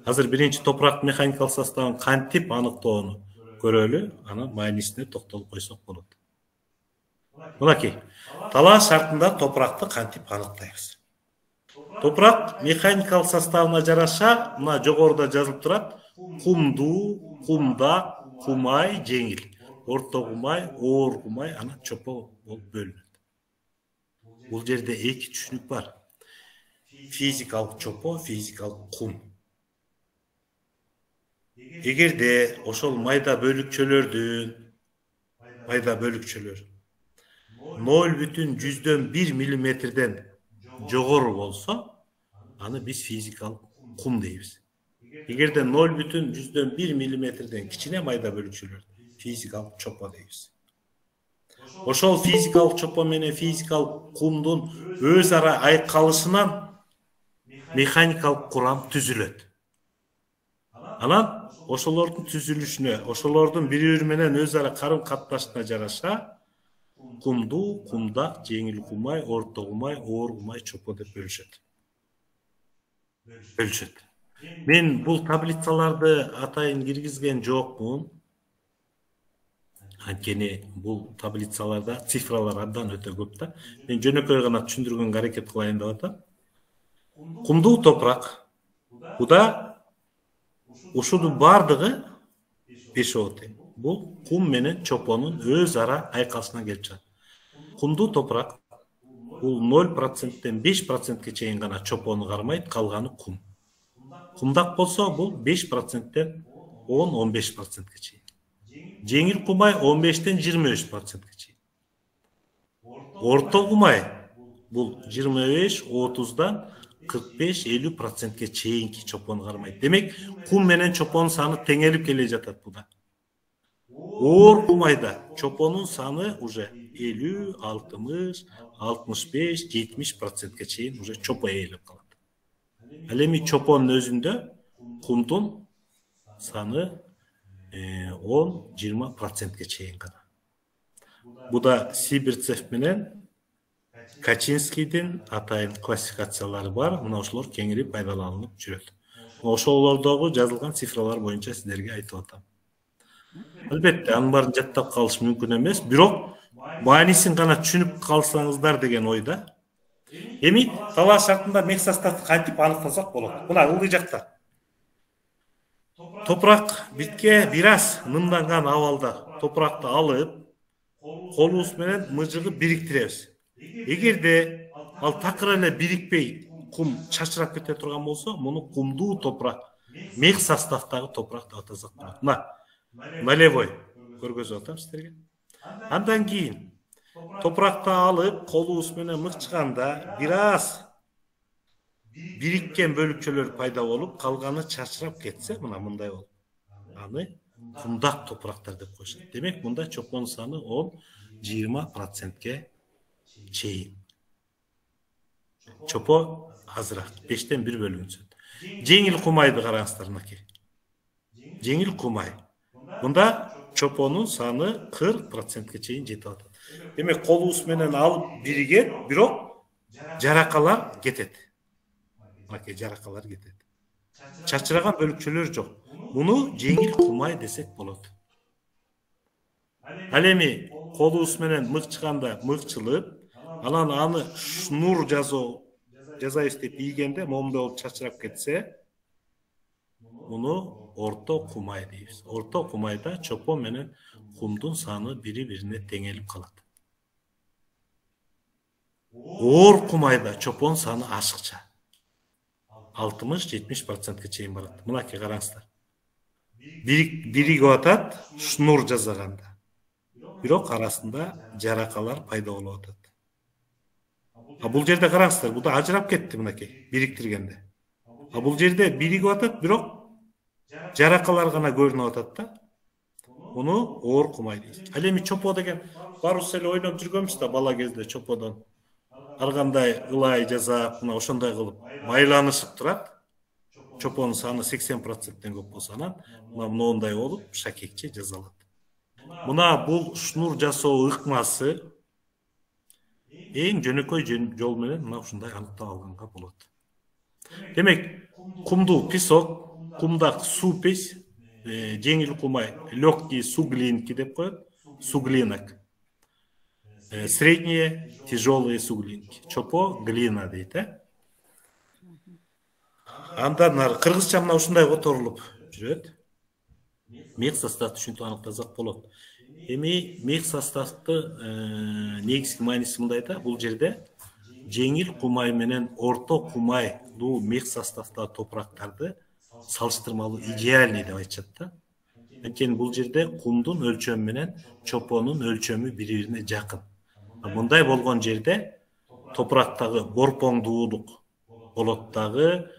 Азыр биринчи топурактын механикалык составын кантип аныктоону көрөлү, анын маанисине токтолуп койсок болот. Мынакей, талаа шартында топуракты кантип аныктайбыз? Топурак механикалык составына жараша, мына жогоруда жазылып турат: кумдуу, кумдак, кумай, жеңил, орто кумай, оор кумай, анан чопо болуп бөлүнөт. Бул жерде эки түшүнүк бар. Физикалык чопо, физикалык кум. Эгерде ошол майда бөлүкчөлөр 0,1 миллиметрден жогору болсо, аны биз физикалык кум дейбиз. Эгерде 0,1 миллиметрден кичине майда бөлүкчөлөр физикалык чопо дейбиз. Ошол физикалык чопо менен физикалык кумдун өз ара айкалышынан механикалык курам түзүлөт. Анан ошолордун түзүлүшүнө, ошолордун бири-бири менен өз ара карым катнашына жараша кумдуу, кумдак, жеңил кумай, орто кумай, оор кумай чопо деп бөлүшөт. Мен бул таблицаларды атайын киргизген жокмун. Анткени бул таблицаларда цифралар абдан өтө көп да. Мен жөнөкөй гана түшүндүргөнгө аракет кылайын деп атам. Кумдуу топурак. Буда ушунун бардыгы бешоо тең. Бул кум менен чопонун өз ара айкалышынан келип чыгат. Кумдуу топурак бул 0%тен 5%ке чейин гана чопону кармайт, калганы кум. Кумдак болсо бул 5%тен 10-15%ке чейин. Жеңил кумай 15-тен 23%ке чейин. Орто кумай бул 25-30-дан 45-50%ке чейинки чопону кармайт. Демек, кум менен чопонун саны теңелип келе жатат буда. Оор кумайда чопонун саны уже 50, 60, 65, 70%ке чейин уже чопо ээлеп калат. Ал эми чопонун өзүндө кумдун саны 10-20%ке чейин гана. Буда Сибирцев менен Качинскийдин атайын классификациялары бар. Мына ошолор кеңири пайдаланылып жүрөт. Ошолордогу жазылган цифралар боюнча сиздерге айтып атам. Албетте, анын баарын жаттап калыш мүмкүн эмес, бирок маанисин гана түшүнүп калсаңыздар деген ойда. Эми талаа шартында мех составды кантип аныктасак болот? Мына ылдый жакта. Топурак битке бир аз нымданган абалда топуракты алып, колубуз менен мыжыгып бириктиребиз. Эгерде ал такыр эле бирикпей кум чачырап кете турган болсо, муну кумдуу топурак, мех составдагы топурак деп атасак болот. Мына налевой көргөзүп атам сиздерге. Андан кийин топуракты алып, колубуз менен мыкчыганда бир аз бириккен бөлүкчөлөр пайда болуп, калганы чачырап кетсе, мына мындай болот. Аны кумдак топурактар деп коюшат. Демек, мында чопонун саны 10-20%ке чейин. Чопо азыраак, 5-тен 1 бөлүгүн түзөт. Жеңил кумайды караңыздар мынакей. Жеңил кумай. Мында чопонун саны 40%ке чейин жетип атат. Демек, колубуз менен алып биригет, бирок жаракалар кетет. Мынакей жаракалар кетет. Чачыраган бөлүкчөлөр жок. Муну жеңил кумай десек болот. Ал эми колубуз менен мыкчыганда мыкчылып, анан аны шнур жазайбыз деп ийгенде момундай болуп чачырап кетсе, муну орто кумай дейбиз. Орто кумайда чопо менен кумдун саны бири-бирине теңелип калат. Оор кумайда чопонун саны ашыкча. 60-70%ке чейин барат. Мынакей караңыздар. Биригип атат, шнур жасаганда. Бирок арасында жаракалар пайда болуп атат. Бул жерде караңыздар, буда ажырап кетти мынакей, бириктиргенде. Бул жерде биригип атат, бирок жаракалар гана көрүнүп атат да. Муну оор кумай дейт. Ал эми чопо деген баарыбыз эле ойноп жүргөнбүз да бала кезде чоподон. Ар кандай ылай жасап, мына ошондой кылып байланышып турат. Чопонун саны 80%тен көп болсо, анан моундай болуп шакекче жасалат. Мына бул шнур жасоо ыкмасы эң жөнөкөй жол менен мына ушундай аныктап алганга болот. Демек, кумдуу песок, кумдак супесь, жеңил кумай лёгкий суглинки деп коет, суглинок. Средние тяжелые суглинки. Чопо глина дейт, Андан ары кыргызча мына ушундай которулуп жүрөт. Мех составды түшүнүп аныктасак болот. Эми мех составды негизги мааниси мындай да, бул жерде жеңил кумай менен орто кумайдуу мех составдагы топурактарды салыштырмалуу идеальный деп айтышат да. Анткени бул жерде кумдун өлчөмү менен чопонун өлчөмү бири-бирине жакын. Мындай болгон жерде топурактагы борпоңдуулук болот дагы,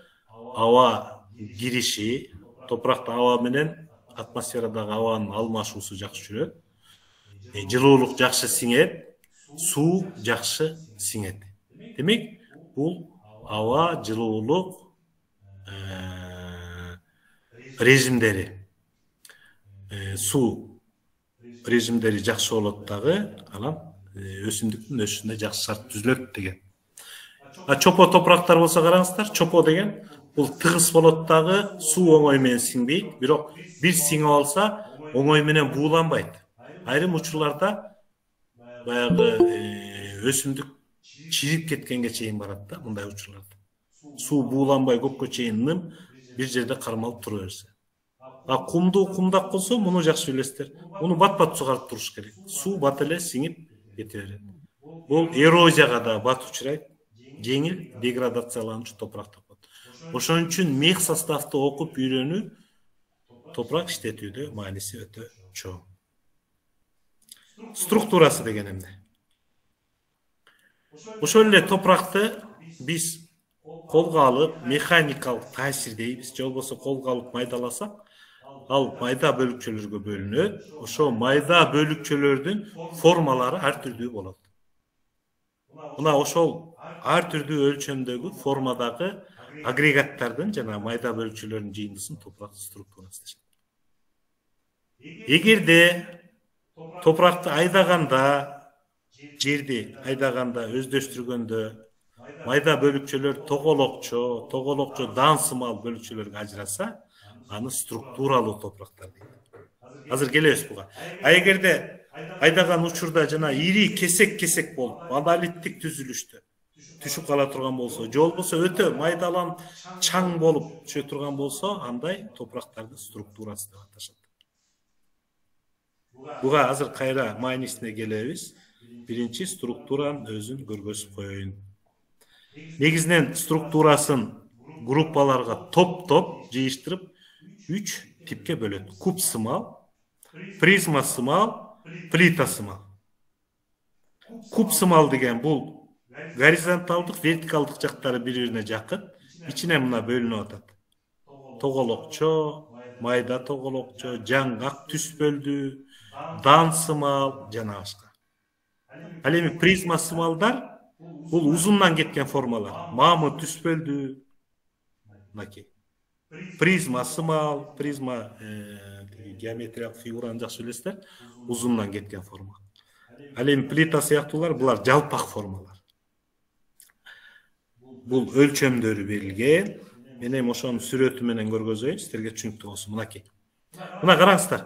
аба кириши, топуракта аба менен атмосферадагы абанын алмашуусу жакшы жүрөт. Жылуулук жакшы сиңет, суу жакшы сиңет. Демек, бул аба жылуулук режимдери, суу режимдери жакшы болот дагы, анан өсүмдүктүн өсүшүнө жакшы шарт түзүлөт деген. Чопо топурактар болсо караңыздар, чопо деген бул тыгыз болот дагы, суу оңой менен сиңбейт, бирок бир сиңип алса оңой менен бууланбайт. Айрым учурларда баягы өсүмдүк чирип кеткенге чейин барат да, мындай учурларда. Суу бууланбай көккө чейин ным бир жерде кармалып тура берсе. Кумдак болсо муну жакшы билесиздер. Муну бат-бат сугарып туруш керек. Суу бат эле сиңип кете берет. Бул эрозияга да бат учурайт, жеңил деградацияланчу топуракта болот. Ошон үчүн мех составты окуп үйрөнүү топурак иштетүүдө мааниси өтө чоң. Структурасы деген эмне? Ошол эле топуракты биз колго алып, механикалык таасир дейбиз, же болбосо колго алып майдаласак, ал майда бөлүкчөлөргө бөлүнөт. Ошо майда бөлүкчөлөрдүн формалары ар түрдүү болот. Мына ошол ар түрдүү өлчөмдөгү формадагы агрегаттардын жана майда бөлүкчөлөрдүн жыйындысын топурак структурасы дешет. Эгерде топуракты айдаганда, жерди айдаганда, өздөштүргөндө майда бөлүкчөлөр тоголокчо, даансымал бөлүкчөлөргө ажыраса, аны структуралуу топурактар дейт. Азыр келебиз буга. Эгерде айдаган учурда жана ири кесек болуп, монолиттик түзүлүштө түшүп кала турган болсо, же болбосо өтө майдаланып чаң болуп түшө турган болсо, андай топурактарды структурасы деп аташат. Буга азыр кайра маанисине келебиз. Биринчи структуранын өзүн көргөзүп коеюн. Негизинен структурасын группаларга топ жыйыштырып 3 типке бөлөт. Куб сымал, призма сымал, плита сымал. Куб сымал деген бул горизонталдык, вертикалдык жактары бири-бирине жакын, ичине мына бөлүнүп атат. Тоголокчо, майда тоголокчо, жаңгак түс бөлдүү, даансымал жана башка. Ал эми призма сымалдар бул узундан кеткен формалар. Мамы түс бөлдүү, мынакей. Призма сымал, призма геометриялык фигураны жакшы билесиздер, узундан кеткен форма. Ал эми плита сыяктуулар булар жалпак формалар. Бул өлчөмдөрү берилген. Мен эми ошонун сүрөтү менен көргөзөйүн, сиздерге түшүнүктүү болсун. Мынакей. Мына караңыздар.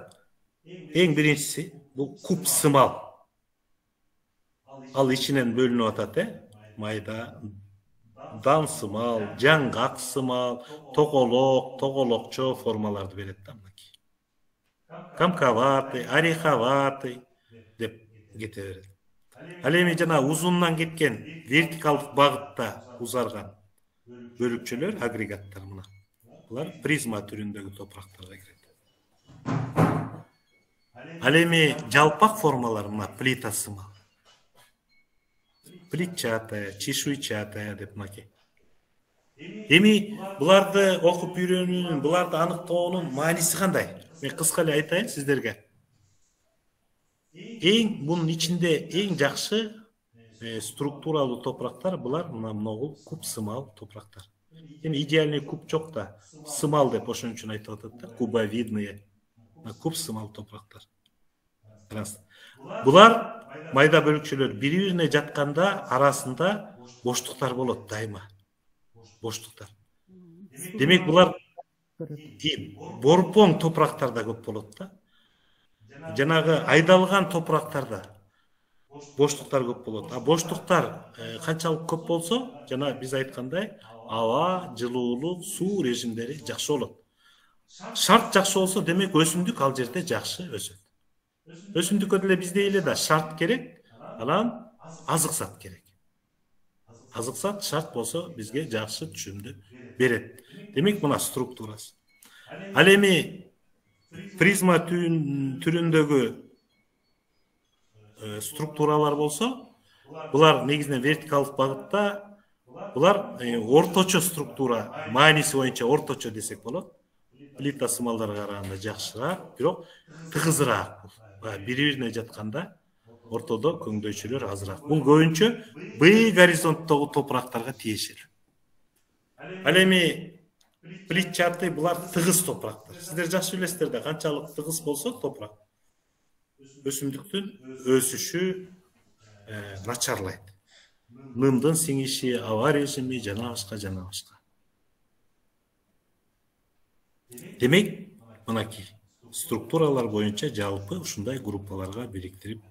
Эң биринчиси бул куб сымал. Ал ичинен бөлүнүп атат, майда, даансымал, жаңгак сымал, тоголокчо формаларды берет да, мынакей. Камковатый, ореховатый деп кете берет. Ал эми жана узундан кеткен вертикалдык багытта узарган бөлүкчөлөр, агрегаттар мына. Булар призма түрүндөгү топурактарга кирет. Ал эми жалпак формалар мына плита сымал. Плитчатая, чешуйчатая деп мынакей. Эми буларды окуп үйрөнүүнүн, буларды аныктоонун мааниси кандай? Мен кыска эле айтайын сиздерге. Бунун ичинде эң жакшы структуралуу топурактар булар мына куб сымал топурактар. Эми идеальный куб жок да, сымал деп ошон үчүн айтып атат да, кубовидные. Куб сымал топурактар. Булар майда бөлүкчөлөр бири-бирине жатканда арасында боштуктар болот дайыма. Боштуктар. Демек булар борпоң топурактарда көп болот да. Жанагы айдалган топурактарда боштуктар көп болот. Боштуктар канчалык көп болсо, жана биз айткандай, аба, жылуулук, суу режимдери жакшы болот. Шарт жакшы болсо, демек өсүмдүк ал жерде жакшы өсөт. Өсүмдүккө деле биздей эле да шарт керек, анан азык зат керек. Азык зат шарт болсо бизге жакшы түшүмдү берет. Демек мына структурасы. Ал эми призма түрүндөгү структуралар болсо, булар негизинен вертикалдык багытта, булар орточо структура, мааниси боюнча орточо десек болот. Плита сымалдарга караганда жакшыраак, бирок тыгызыраак. Бири-бирине жатканда ортодо көңдөйчөлөр азыраак. Бул көбүнчө бый горизонттогу топурактарга тиешелүү. Ал эми плитчатый булар тыгыз топурактар. Сиздер жакшы билесиздер да, канчалык тыгыз болсо топурак өсүмдүктүн өсүшү начарлайт. Нымдын сиңиши, аба режими жана башка. Демек, мынакей структуралар боюнча жалпы ушундай группаларга бириктирип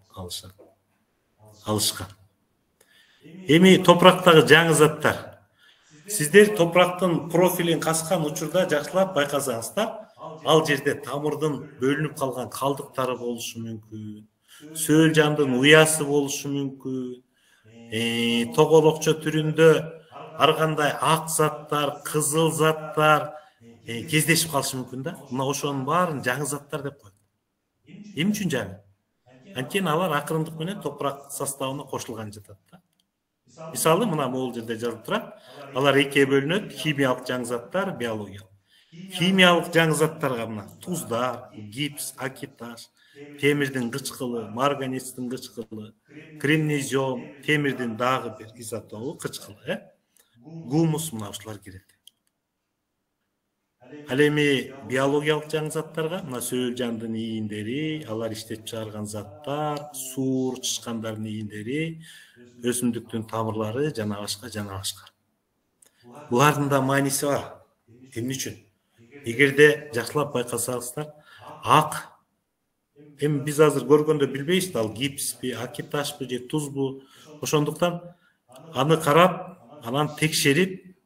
алышкан. Эми топурактагы жаңы заттар. Сиздер топурактын профилин каскан учурда жакшылап байкасаңыздар, ал жерде тамырдын бөлүнүп калган калдыктары болушу мүмкүн, сөөл жандын уясы болушу мүмкүн, тоголокчо түрүндө ар кандай ак заттар, кызыл заттар кездешип калышы мүмкүн да. Мына ошонун баарын жаңы заттар деп коет. Эмне үчүн жаңы? Анткени алар акырындык менен топурак составына кошулган жатат да. Мисалы, мына могул жерде жазылып турат. Алар экиге бөлүнөт: химиялык жаңы заттар, биологиялык. Химиялык жаңы заттарга мына туздар, гипс, акиташ, темирдин кычкылы, марганецтин кычкылы, кремнезиум, темирдин дагы бир изотопу кычкылы, гумус, мына ушулар кирет. Ал эми биологиялык жаңы заттарга мына сөөл жандын ийиндери, алар иштеп чыгарган заттар, суур, чычкандардын ийиндери, өсүмдүктүн тамырлары жана башка. Булардын да мааниси бар. Эмне үчүн? Эгерде жакшылап байкасаңыздар, ак, эми биз азыр көргөндө билбейбиз, ал гипспи, акиташпы же тузбу. Ошондуктан аны карап, анан текшерип,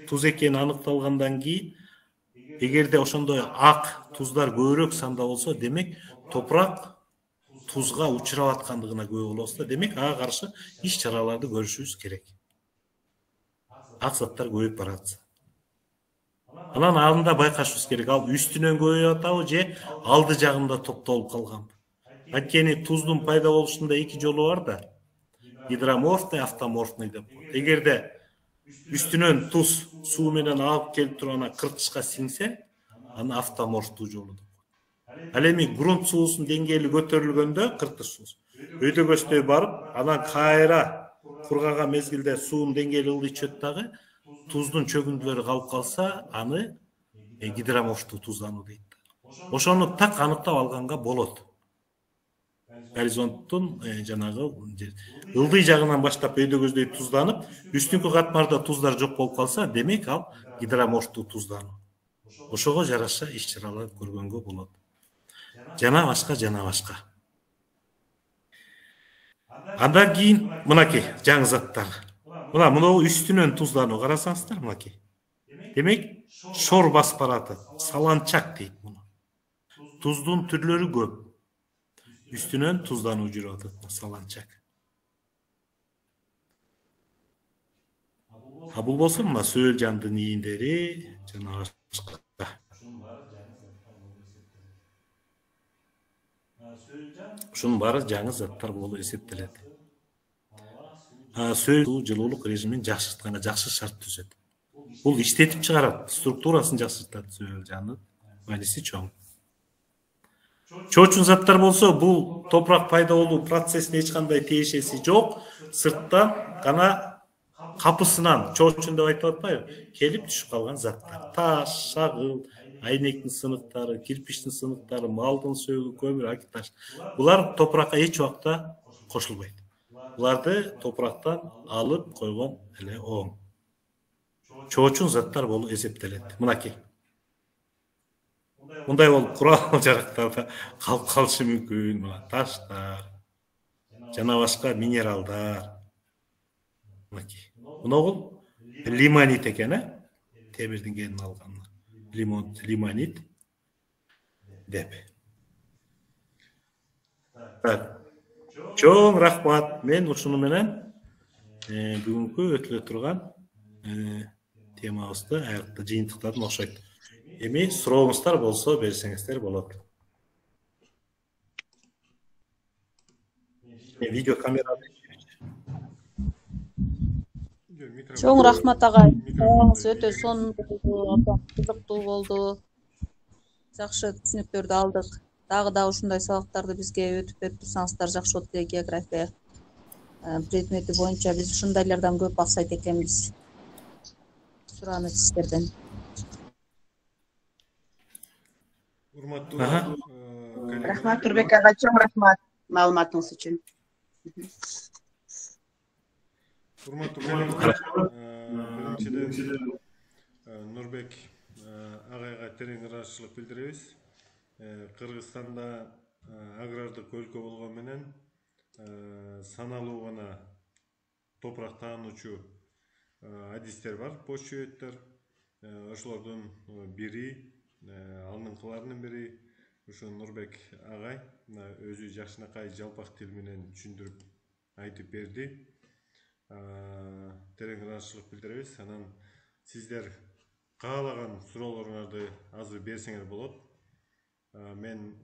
туз экени аныкталгандан кийин, эгерде ошондой ак туздар көбүрөөк санда болсо, демек топурак тузга учурап аткандыгына күбө болобуз да. Демек ага каршы иш чараларды көрүшүбүз керек. Ак заттар көбөйүп баратса. Анан алдында байкашыбыз керек, ал үстүнөн көбөйүп атабы же алды жагында топтолуп калганбы. Анткени туздун пайда болушунда эки жолу бар да. Гидроморфный, автоморфный деп коет. Эгерде үстүнөн туз суу менен алып келип туруп ана кыртышка сиңсе, аны автоморфтуу жолу деп коет. Ал эми грунт суусунун деңгээли көтөрүлгөндө кыртыш суу өйдөгөчтөй барып, анан кайра кургаган мезгилде суунун деңгээли ылдый түшөт дагы, туздун чөгүндүлөрү калып калса, аны гидроморфтуу туздануу дейт. Ошону так аныктап алганга болот. Горизонттун жанагы ылдый жагынан баштап өйдөгөздөй тузданып, үстүнкү катмарда туздар жок болуп калса, демек ал гидроморфтуу туздануу. Ошого жараша иш чаралар көргөнгө болот. Жана башка. Андан кийин мынакей жаңы заттар. Мына үстүнөн туздануу карасаңыздар, мынакей. Демек, шор басып баратат, саланчак дейт муну. Туздун түрлөрү көп. Үстүнөн туздануу жүрүп атат, саланчак. Бул болсо мына сөөл жандын ийиндери жана башка. Ушунун баары жаңы заттар болуп эсептелет. Сөөл жылуулук режимин жакшыртканга жакшы шарт түзөт. Бул иштетип чыгарат, структурасын жакшыртат сөөл жандын. Мааниси чоң. Чоочун заттар болсо, бул топурак пайда болуу процессине эч кандай тиешеси жок. Сырттан гана капысынан, чоочун деп айтып атпайбы, келип түшүп калган заттар. Таш, шагыл, айнектин сыныктары, кирпичтин сыныктары, малдын сөөгү, көмүр, акиташ. Булар топуракка эч убакта кошулбайт. Буларды топурактан алып койгон эле оң. Чоочун заттар болуп эсептелет. Мынакей. Мындай болуп курал жарактарда калып калышы мүмкүн. Мына таштар, жана башка минералдар. Мынакей. Мына бул лимонит экен, темирдин кенин алган. Лимонит деп. Чоң рахмат. Мен ушуну менен бүгүнкү өтүлө турган темабызды аякта жыйынтыктадым окшойт. Эми сурооңуздар болсо берсеңиздер болот. Видео камераны. Чоң рахмат агай. Өтө сонун, кызыктуу болду. Жакшы түшүнүктөрдү алдык. Дагы да ушундай сабактарды бизге өтүп берип турсаңыздар жакшы болот эле. География предмети боюнча биз ушундайлардан көп аксайт экенбиз. Суранып сиздерден. Урматтуу Рахмат Турбек ага, чоң рахмат маалыматыңыз үчүн. Урматтуу көрөрмандар, биринчиден Нурбек агайга терең ыраазычылык билдиребиз. Кыргызстанда агрардык өлкө болгон менен саналуу гана топурак таануучу адистер бар, бош жүйөттөр. Ошолордун бири, алдыңкыларынын бири ушу Нурбек агай өзү жакшынакай жалпак тил менен түшүндүрүп айтып берди. Терең ыраазычылык билдиребиз. Анан сиздер каалаган суроолоруңарды азыр берсеңер болот. Мен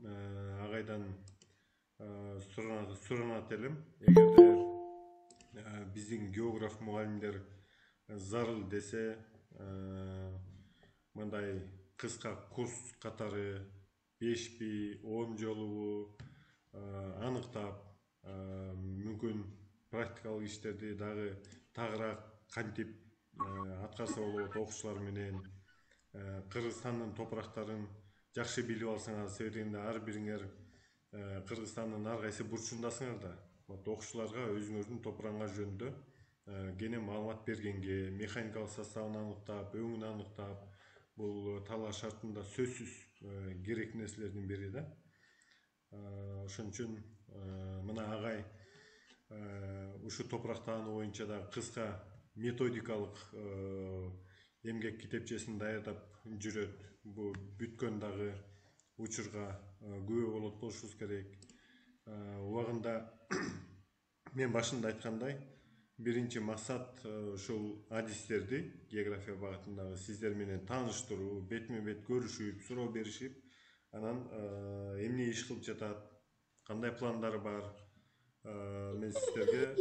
агайдан суранат элем. Эгерде биздин географ мугалимдер зарыл десе, мындай кыска курс катары 5 10 жолубу аныктап, мүмкүн практикалык иштерди дагы тагыраак кантип аткарса болот окуучулар менен, Кыргызстандын топурактарын жакшы билип алсаңар, себебинде ар бириңер Кыргызстандын ар кайсы бурчундасыңар да. Окуучуларга өзүңөрдүн топурагыңар жөнүндө кене маалымат бергенге, механикалык составын аныктап, өңүн аныктап, бул талаа шартында сөзсүз керек нерселердин бири да. Ошон үчүн мына агай ушу топурак таануу боюнча да кыска методикалык эмгек китепчесин даярдап жүрөт. Бул бүткөн дагы учурга күбө болот болушубуз керек. Убагында мен башында айткандай, биринчи максат ушул адистерди география багытындагы сиздер менен тааныштыруу, бетме-бет көрүшүп, суроо беришип, анан эмне иш кылып жатат, кандай пландары бар, мен сиздерге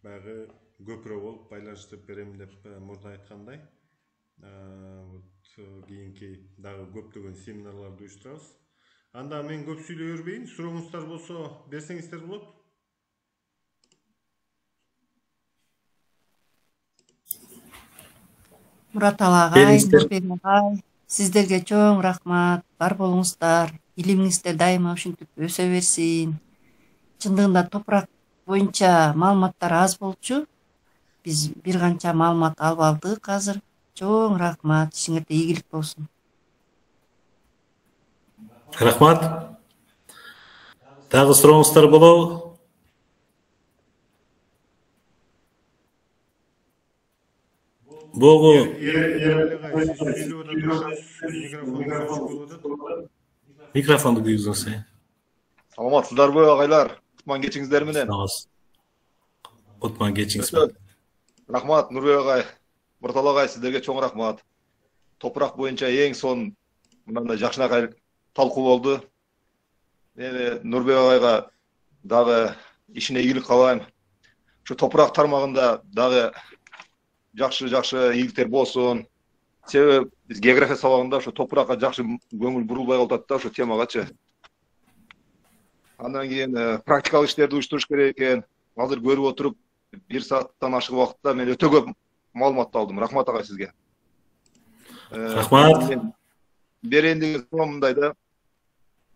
баягы көпүрө болуп байланыштырып берем деп мурда айткандай. Кийинки дагы көптөгөн семинарларды уюштурабыз. Анда мен көп сүйлөй бербейин, сурооңуздар болсо берсеңиздер болот. Muratala agay, Nurбек агай, сиздерге чоң рахмат, бар болуңуздар, илимиңиздер дайыма ушинтип өсө берсин. Чындыгында топурак боюнча маалыматтар аз болчу. Биз бир канча маалымат алып алдык азыр. Чоң рахмат, ишиңерде ийгилик болсун. Рахмат. Дагы сурооңуздар болобу? Богу микрофонду күйгүзүңүз. Саламатсыздарбы агайлар? Кутман кечиңиздер менен. Кутман кечиңиз. Рахмат Нурбек агай, Муртала агай, сиздерге чоң рахмат. Топурак боюнча эң сон мындай жакшынакай талкуу болду. Нурбек агайга дагы ишине ийгилик каалайм. Ушу топурак тармагында дагы жакшы ийгиликтер болсун. Себеби биз география сабагында ушу топуракка жакшы көңүл бурулбай калат да ушу темагачы. Андан кийин практикалык иштерди уюштуруш керек экен. Азыр көрүп отуруп, 1 сааттан ашык убакытта мен өтө көп маалымат алдым. Рахмат агай сизге. Рахмат. Берейин деген суроом мындай да.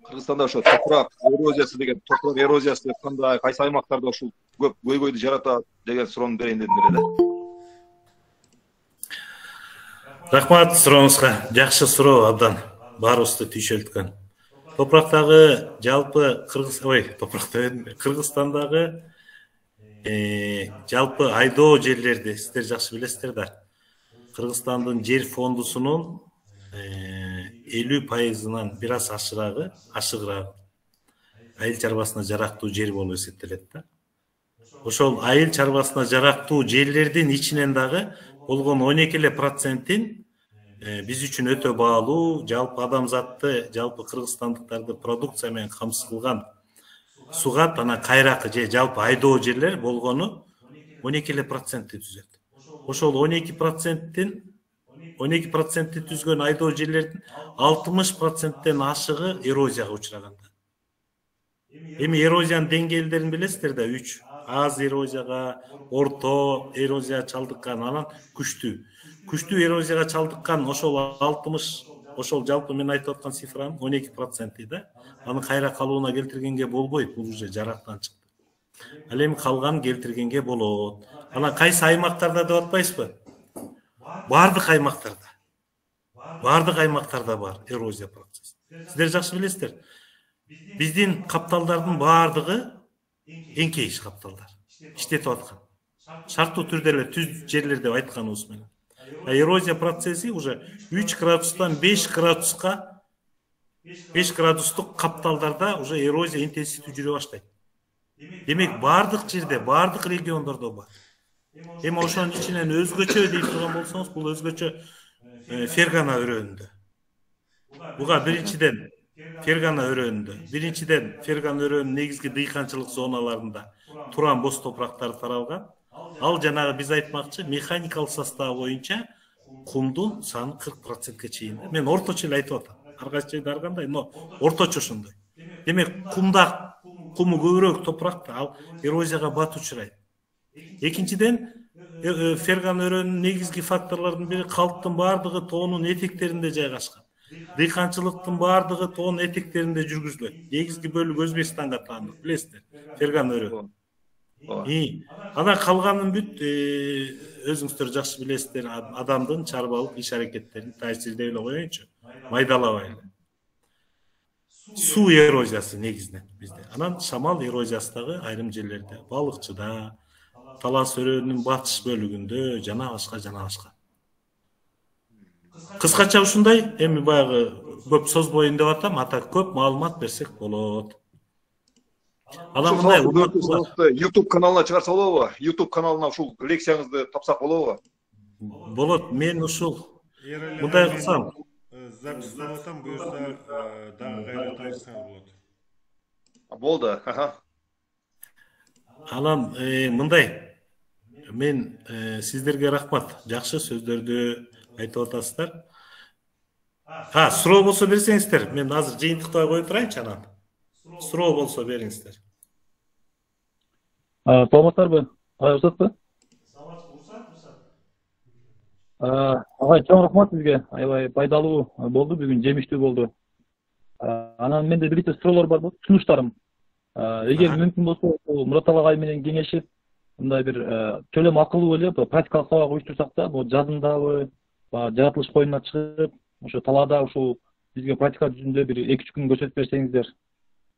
Кыргызстанда ошо топурак эрозиясы деген, топурак эрозиясы кандай, кайсы аймактарда ушул көп көйгөйдү жаратат деген суроону берейин дедим эле да. Рахмат сурооңузга. Жакшы суроо абдан. Баарыбызды түйшөлткөн. Топурактагы жалпы Кыргызстандагы жалпы айдоо жерлерди сиздер жакшы билесиздер да. Кыргызстандын жер фондусунун 50%-нан бир аз ашыгыраак айыл чарбасына жарактуу жер болуп эсептелет да. Ошол айыл чарбасына жарактуу жерлердин ичинен дагы болгон 12%-ин биз үчүн өтө баалуу, жалпы адамзатты, жалпы кыргызстандыктарды продукция менен камсыз кылган сугат, анан кайракы же жалпы айдоо жерлер болгону 12%-ти түзөт. Ошол 12%-ти түзгөн айдоо жерлердин 60%-тен ашыгы эрозияга учураган. Эми эрозиянын деңгээлдерин билесиздер да, 3. Аз эрозияга, орто эрозияга чалдыккан, анан күчтүү эрозияга чалдыккан ошол 60, ошол жалпы мен айтып аткан цифранын 12%-и да. Аны кайра калууна келтиргенге болбойт, бул уже жарактан чыкты. Ал эми калганын келтиргенге болот. Анан кайсы аймактарда деп атпайсызбы? Бардык аймактарда. Бардык аймактарда бар эрозия процесси. Сиздер жакшы билесиздер. Биздин капталдардын бардыгы эңкейиш капталдар. Иштетип аткан. Шарттуу түрдө эле түз жерлер деп айтканыбыз менен. Эрозия процесси уже 3 градустан 5 градуска 5 градустук капталдарда уже эрозия интенсивдүү жүрө баштайт. Демек бардык жерде, бардык региондордо бар. Эми ошонун ичинен өзгөчө дейт турган болсоңуз, бул өзгөчө Фергана өрөөнүндө. Буга биринчиден Фергана өрөөнүнүн негизги дыйканчылык зоналарында туран боз топурактар таралган. Ал жанагы биз айтмакчы механикалык составы боюнча кумдун саны 40%ке чейин. Мен орточо эле айтып атам. Ар кайсы жерде ар кандай, но орточо ошондой. Демек куму көбүрөөк топуракта ал эрозияга бат учурайт. Экинчиден Фергана өрөөнүнүн негизги факторлорунун бири калктын бардыгы тоонун этектеринде жайгашкан. Дыйканчылыктын бардыгы тоонун этектеринде жүргүзүлөт. Негизги бөлүгү Өзбекстанга таандык, билесиздер. Фергана өрөөнү. Анан калганын бүт өзүңүздөр жакшы билесиздер, адамдын чарбалык иш аракеттерин таасирдей эле коеюнчу, майдалабай эле. Суу эрозиясы негизинен бизде. Анан шамал эрозиясы дагы айрым жерлерде, Балыкчыда, Талас өрөөнүнүн батыш бөлүгүндө жана башка. Кыскача ушундай, эми баягы көп созбоюн деп атам, ата көп маалымат берсек болот. Анан мындай YouTube каналына чыгарса болобу? YouTube каналына ушул лекцияңызды тапсак болобу? Болот, мен ушул мындай кылсам, записьлеп атам, буюрса дагы кайра таарсаңыз болот. Болду, Анан мындай, мен сиздерге рахмат, жакшы сөздөрдү айтып атасыздар. Суроо болсо берсеңиздер, мен азыр жыйынтыктай коюп турайынчы анан. Суроо болсо бериңиздер. Саламатсыздарбы? Уруксатпы? Агай, чоң рахмат сизге. Аябай пайдалуу болду, бүгүн жемиштүү болду. Анан менде бир нече суроолор бар болот, сунуштарым. Эгер мүмкүн болсо, Мурат агай менен кеңешип, мындай бир чөлөм акылуу эле практикалык сабак уюштурсак да, бул жазындабы, жаратылыш коюнуна чыгып, ошо талаада ушул бизге практика жүзүндө бир 2-3 күн көрсөтүп берсеңиздер,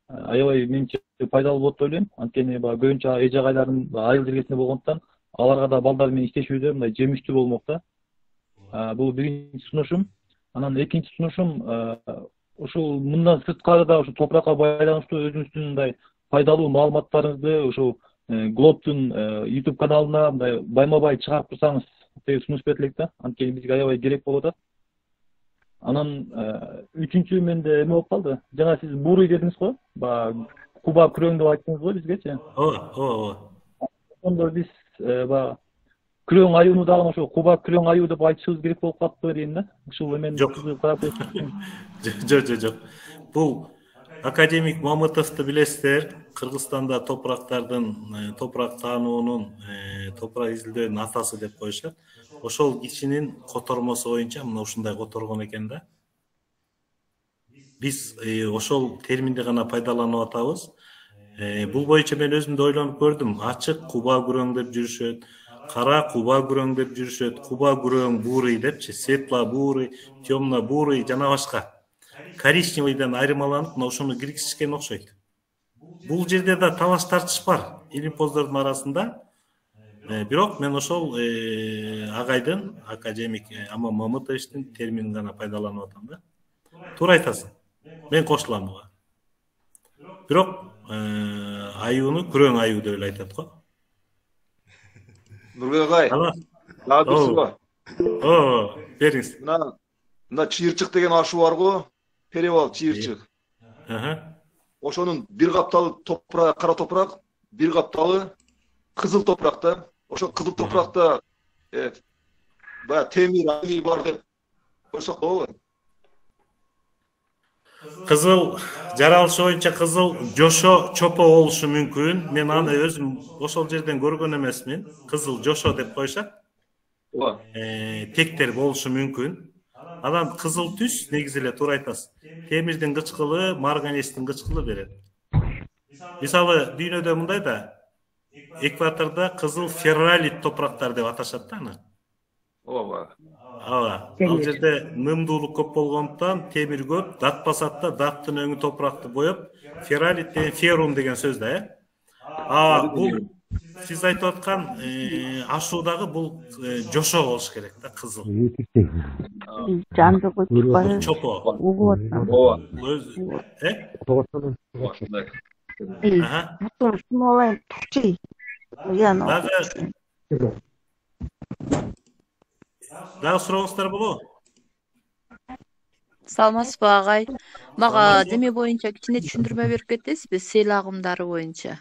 аябай менимче пайдалуу болот деп ойлойм. Анткени көбүнчө эже агайлардын айыл жергесинде болгондуктан аларга да балдар менен иштешүүдө мындай жемиштүү болмок да. Бул биринчи сунушум. Анан экинчи сунушум, ушул мындан сырткары да ушул топуракка байланыштуу өзүңүздүн мындай пайдалуу маалыматтарыңызды ушул Глобтун YouTube каналына мындай байма-бай чыгарып турсаңыз, сунуш берет элек да. Анткени бизге аябай керек болот да. Анан үчүнчү менде эме болуп калды. Жана сиз бурый дедиңиз го, Куба күрөң деп айттыңыз го бизгечи. Ооба. Ошондо биз күрөң аюуну дагы ошо Куба күрөң аюу деп айтышыбыз керек болуп калыптыр дейм да. Ушул эмен кызык карап Жок. Бул академик Мамытовду билесиздер, Кыргызстанда топурак таануунун, топурак изилдөөнүн атасы деп коюшат. Ошол кишинин котормосу боюнча мына ушундай которгон экен да. Биз ошол терминди гана пайдаланып атабыз. Бул боюнча мен өзүм да ойлонуп көрдүм. Ачык Куба күрөң деп жүрүшөт, кара Куба күрөң деп жүрүшөт, Куба күрөң бурый депчи, светло бурый, темно бурый жана башка. Коричневыйдан айырмаланып, мына ошону киргизишкен окшойт. Бул жерде да талаш тартыш бар илимпоздордун арасында. Бирок мен ошол агайдын, академик Аман Мамытовичтин терминин гана пайдаланып атам да. Туура айтасың. Мен кошулам буга. Бирок аюуну күрөң аюу деп эле айтат го. Нурбек агай. Дагы бир суроо. Бериңиз. Мына чыйырчык деген ашу бар го, перевал чыйырчык. Ошонун бир капталы топурак, кара топурак, бир капталы кызыл топуракта. Ошо кызыл топуракта темир бар деп койсок болобу? Кызыл жаралышы боюнча кызыл жошо чопо болушу мүмкүн. Мен аны өзүм ошол жерден көргөн эмесмин. Кызыл жошо деп коюшат. Тектер болушу мүмкүн. Анан кызыл түс негизи эле туура айтасыз. Темирдин кычкылы, марганецтин кычкылы берет. Мисалы дүйнөдө мындай да, Экваторда кызыл ферралит топурактар деп аташат да аны. ооба. Ооба. Ал жерде нымдуулук көп болгондуктан темир көп, дат басат да, даттын өңү топуракты боеп, ферралит деген феррум деген сөз да, бул сиз айтып аткан ашуудагы бул жошо болуш керек да, кызыл. Жанды көчпай. Чопо. Угуп атам. ооба. Ага. Шуну алайын, турчу. Дагы сурооңуздар болобу? Саламатсызбы агай? Мага деме боюнча кичине түшүндүрмө берип кетесизби? Сел агымдары боюнча.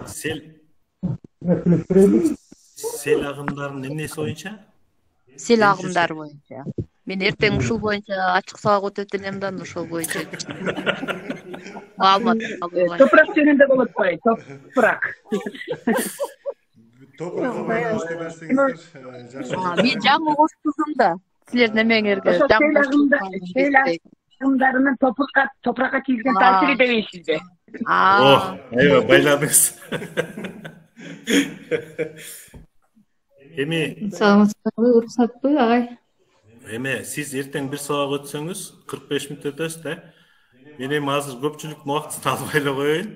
Сел агымдарынын эмнеси боюнча? Сел агымдары боюнча. Мен эртең ушул боюнча ачык сабак өтөт элем да, ошол боюнча маалымат алган. Топурак жөнүндө болот атпайбы? Топурак. Топуракка байланыштуу берсеңиздер жакшы. Мен жаңы коштурдум да. Силердин эмеңерге Сел агымдарынын топуракка тийген таасири дебейсизби? Аябай байладыңыз. Эми Саламатсызбы, уруксатпы агай? Сиз эртең бир сабак өтсөңүз 45 мүнөт өтөсүз да. Мен эми азыр көпчүлүктүн убактысын албай эле коеюн.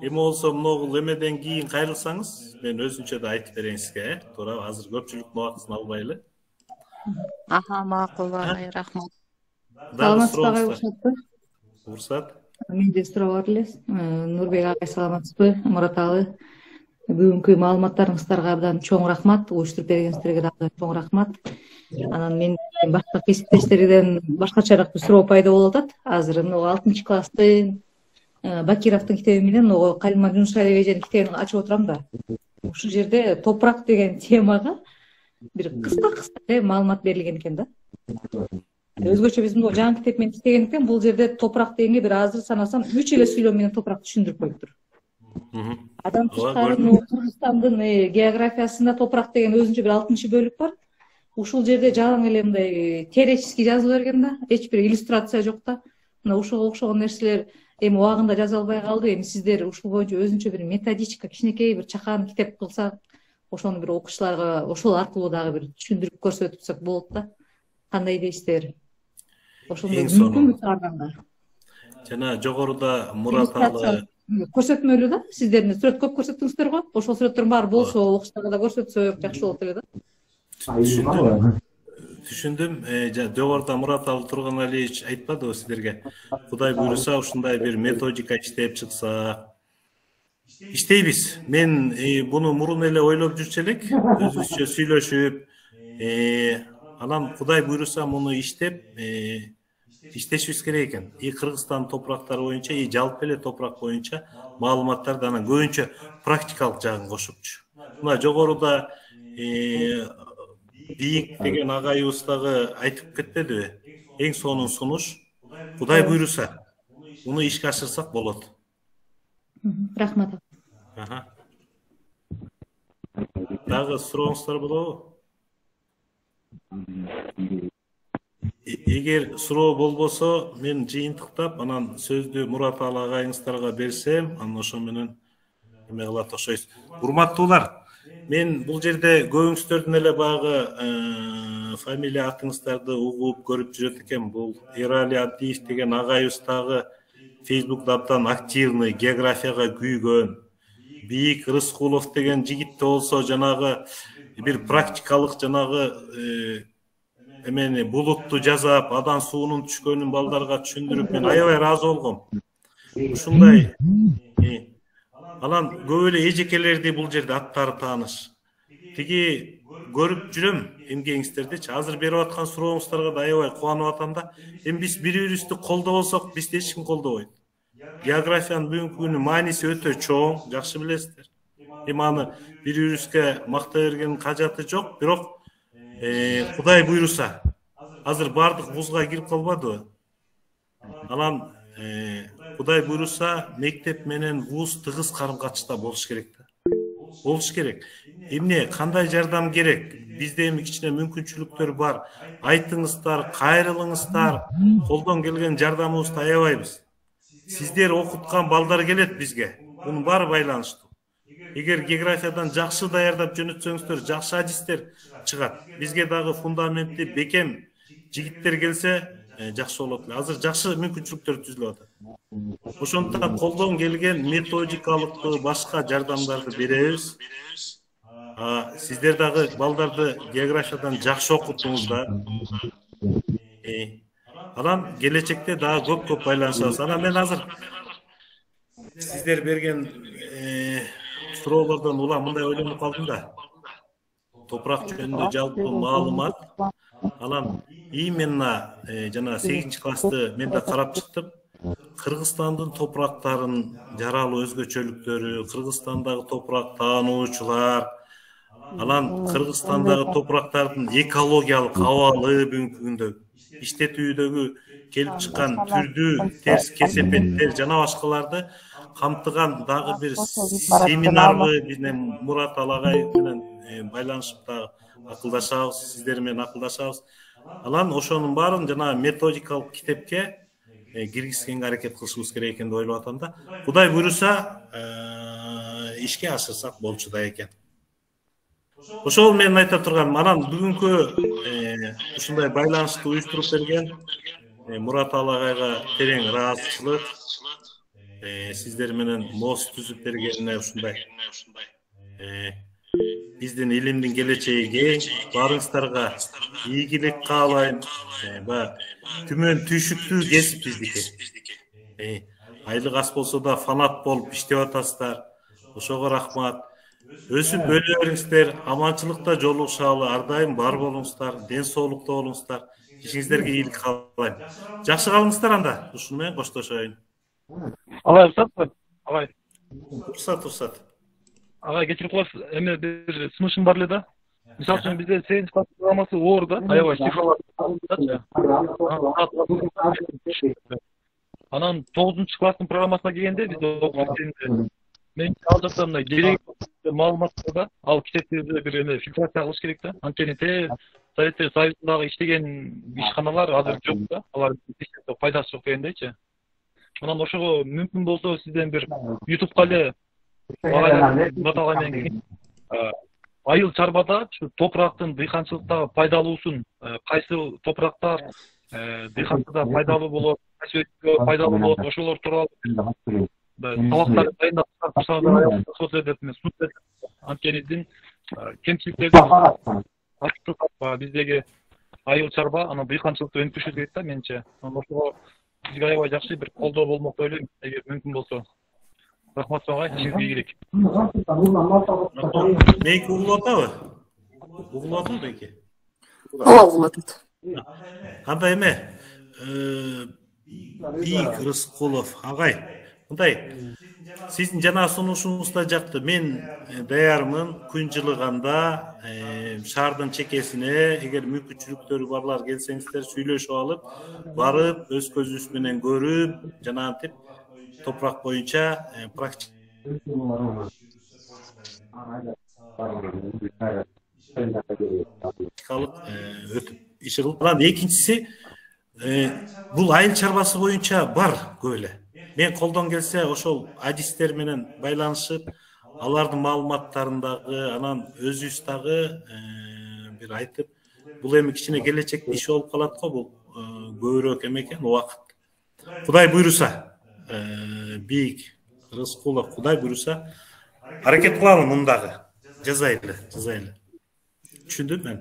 Эми болсо могул эмеден кийин кайрылсаңыз, мен өзүнчө да айтып берейин сизге, туура азыр көпчүлүктүн убактысын албайлы. Макул агай, рахмат. Саламатсызбы агай, уруксатпы? Уруксат. Менде суроо бар эле. Нурбек агай, саламатсызбы? Мурат агай. Бүгүнкү маалыматтарыңыздарга абдан чоң рахмат, уюштуруп бергениңиздерге да чоң рахмат. Анан мен башка кесиптештерден башкачараак бир суроо пайда болуп атат. Азыр мына 6-класстын Бакировдун китеби менен Калиман Жунушалиев эженин китебин ачып отурам да. Ушул жерде топурак деген темага бир кыска маалымат берилген экен да. Өзгөчө биз мына жаңы китеп менен иштегендиктен бул жерде топурак дегенге бир азыр санасам 3 эле сүйлөм менен топуракты түшүндүрүп коюптур. Адан тышкары Кыргызстандын географиясында топурак деген өзүнчө бир 6-бөлүк бар. Ушул жерде жалаң эле мындай теоретически жазыла берген да, эч бир иллюстрация жок да. Мына ушуга окшогон нерселер эми убагында жаза албай калды. Эми сиздер ушул боюнча өзүнчө бир методичка, кичинекей бир чакан китеп кылсак, ошону бир окуучуларга ошол аркылуу дагы бир түшүндүрүп көрсөтсөк болот да. Кандай дейсиздер? Ошондой мүмкүнбү чыгарганга? Жана жогоруда Мурат агай көрсөтмөлүү да, сиздердин сүрөт көп көрсөттүңүздөр го. Ошол сүрөттөрдүн баары болсо, окуучуларга да көрсөтсөк жакшы болот эле да. Түшүндүм. Жогоруда Мурат Турганалиевич айтпадыбы сиздерге? Кудай буйруса ушундай бир методика иштеп чыкса. Иштейбиз. Мен буну мурун эле ойлоп жүрчү элек, өзүбүзчө сүйлөшүп, анан Кудай буйруса муну иштеп, иштешибиз керек экен. Кыргызстан топурактары боюнча, жалпы эле топурак боюнча маалыматтарды анан көбүнчө практикалык жагын кошупчу. Мына жогоруда Бийик деген агайыбыз дагы айтып кетпедиби? Эң сонун сунуш Кудай буйруса муну ишке ашырсак болот. Рахмат. Дагы сурооңуздар болобу? Эгер суроо болбосо, мен жыйынтыктап, анан сөздү Мурат агайыңыздарга берсем, анан ошо менен эме кылат окшойбуз. Урматтуулар, мен бул жерде көбүңүздөрдүн эле баягы фамилия атыңыздарды угуп көрүп жүрөт экен. Бул Эрали Абдиев деген агайыбыз дагы Facebook'та абдан активный, географияга күйгөн. Бийик Рыскулов деген жигит болсо, жанагы бир практикалык жанагы эмени булутту жазап, адан суунун түшкөнүн балдарга түшүндүрүп, мен аябай ыраазы болгом. Ушундай. Анан көп эле эжекелерди бул жерде аттары тааныш. Тиги көрүп жүрөм эмгегиңиздердичи. Азыр берип аткан сурооңуздарга да аябай кубанып атам да. Эми биз бири-бирибизди колдобосок, бизди эч ким колдобойт. Географиянын бүгүнкү күнүн мааниси өтө чоң, жакшы билесиздер. Эми аны бири-бирибизге мактай бергендин кажаты жок, бирок Кудай буйруса азыр баардык вузга кирип калбадыбы? Анан Кудай буйруса мектеп менен вуз тыгыз карым-катышта болуш керек да. Болуш керек. Эмне, кандай жардам керек? Бизде эми кичине мүмкүнчүлүктөр бар. Айтыңыздар, кайрылыңыздар. Колдон келген жардамыбызды аябайбыз. Сиздер окуткан балдар келет бизге. Бунун баары байланыштуу. эгер географиядан жакшы даярдап жөнөтсөңүздөр жакшы адистер чыгат. Бизге дагы фундаментти бекем жигиттер келсе жакшы болот эле. Азыр жакшы мүмкүнчүлүктөр түзүлүп атат. Ошондуктан колдон келген методикалык башка жардамдарды беребиз. Сиздер дагы балдарды географиядан жакшы окуттуңуздар. Анан келечекте дагы көп байланышабыз. Анан мен азыр сиздер берген суроолордон улам мындай ойлонуп калдым да. Топурак жөнүндө жалпы маалымат. Анан именно жана 8 классты мен да карап чыктым. Кыргызстандын топурактарынын жаралуу өзгөчөлүктөрү, Кыргызстандагы топурак таануучулар, анан Кыргызстандагы топурактардын экологиялык абалы бүгүнкү күндө иштетүүдөгү келип чыккан түрдүү терс кесепеттер жана башкаларды камтыган дагы бир семинарды биздин Мурат Алагай менен байланышып дагы акылдашабыз, сиздер менен акылдашабыз. Анан ошонун баарын жана методикалык китепке киргизгенге аракет кылышыбыз керек экен деп ойлоп атам да. Кудай буйруса, ишке ашырсак болчу да экен. Ошол менин айта турганым. Анан бүгүнкү ушундай байланышты уюштуруп берген Мурат Алагайга терең ыраазычылык, сиздер менен мост түзүп бергенине ушундай биздин илимдин келечеги кең, баарыңыздарга ийгилик каалайм. Түмөн түйшүктүү кесип биздики. Айлык аз болсо да фанат болуп иштеп атасыздар. Ошого рахмат. Өсүп өлө бериңиздер, аманчылыкта жолугушалы, ар дайым бар болуңуздар, ден соолукта болуңуздар. Ишиңиздерге ийгилик каалайм. Жакшы калыңыздар анда. Ушуну менен коштошоюн. Агай уруксатпы? Агай. Уруксат. Агай кечирип коесуз. Эми бир сунушум бар эле да. Мисалы үчүн бизде 8 класс программасы оор да, аябай цифрлар. Анан 9 класстын программасына келгенде бизде окуп мен ал жакта мындай керек маалыматтарды ал китептерди бир эме фильтрация кылыш керек да. Анткени Советтер Союзундагы иштеген ишканалар азыр жок да. Алар пайдасы жок дегендейчи. Анан ошого мүмкүн болсо сизден бир YouTubeга эле айыл чарбада топурактын дыйканчылыктагы пайдалуусун, кайсы топурактар дыйканчылыкта пайдалуу болот, кайсы пайдалуу болот, ошолор тууралуу сабактарды дайындап турсаңыздар деп мен сунуп бердим. Анткени кемчиликтерди биздеги айыл чарба, анан дыйканчылыкты өнүктүрүшүбүз керек да менимче. Ошого бизге аябай жакшы бир колдоо болмок деп ойлойм, эгер мүмкүн болсо. Рахмат сага, ишиңизге ийгилик. Мейки угулуп атабы? Угулуп атабы мейки? Ооба, угулуп атат. Кандай эме? Бийик Рыскулов агай. Мындай, сиздин жана сунушуңузда жакты. Мен даярмын, күн жылыганда шаардын чекесине, эгер мүмкүнчүлүктөрү барлар келсеңиздер, сүйлөшүп алып, барып, өз көзүбүз менен көрүп, жанагынтип топурак боюнча практикалык өтүп иш кылып. Анан экинчиси, бул айыл чарбасы боюнча бар көп эле. Мен колдон келсе ошол адистер менен байланышып, алардын маалыматтарын дагы, анан өзүбүз дагы бир айтып, бул эми кичине келечекте иш болуп калат го, бул көбүрөөк эме экен, убакыт. Кудай буйруса, Бийик Рыскулов, Кудай буйруса, аракет кылалы мундагы. Жазайлы. Түшүндүм мен.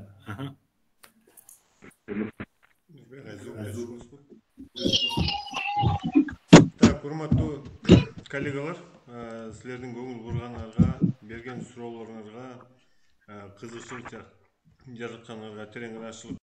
Так, урматтуу коллегалар, силердин көңүл бурганыңарга, берген суроолоруңарга, кызыкчылык жаратканыңарга терең ыраазычылык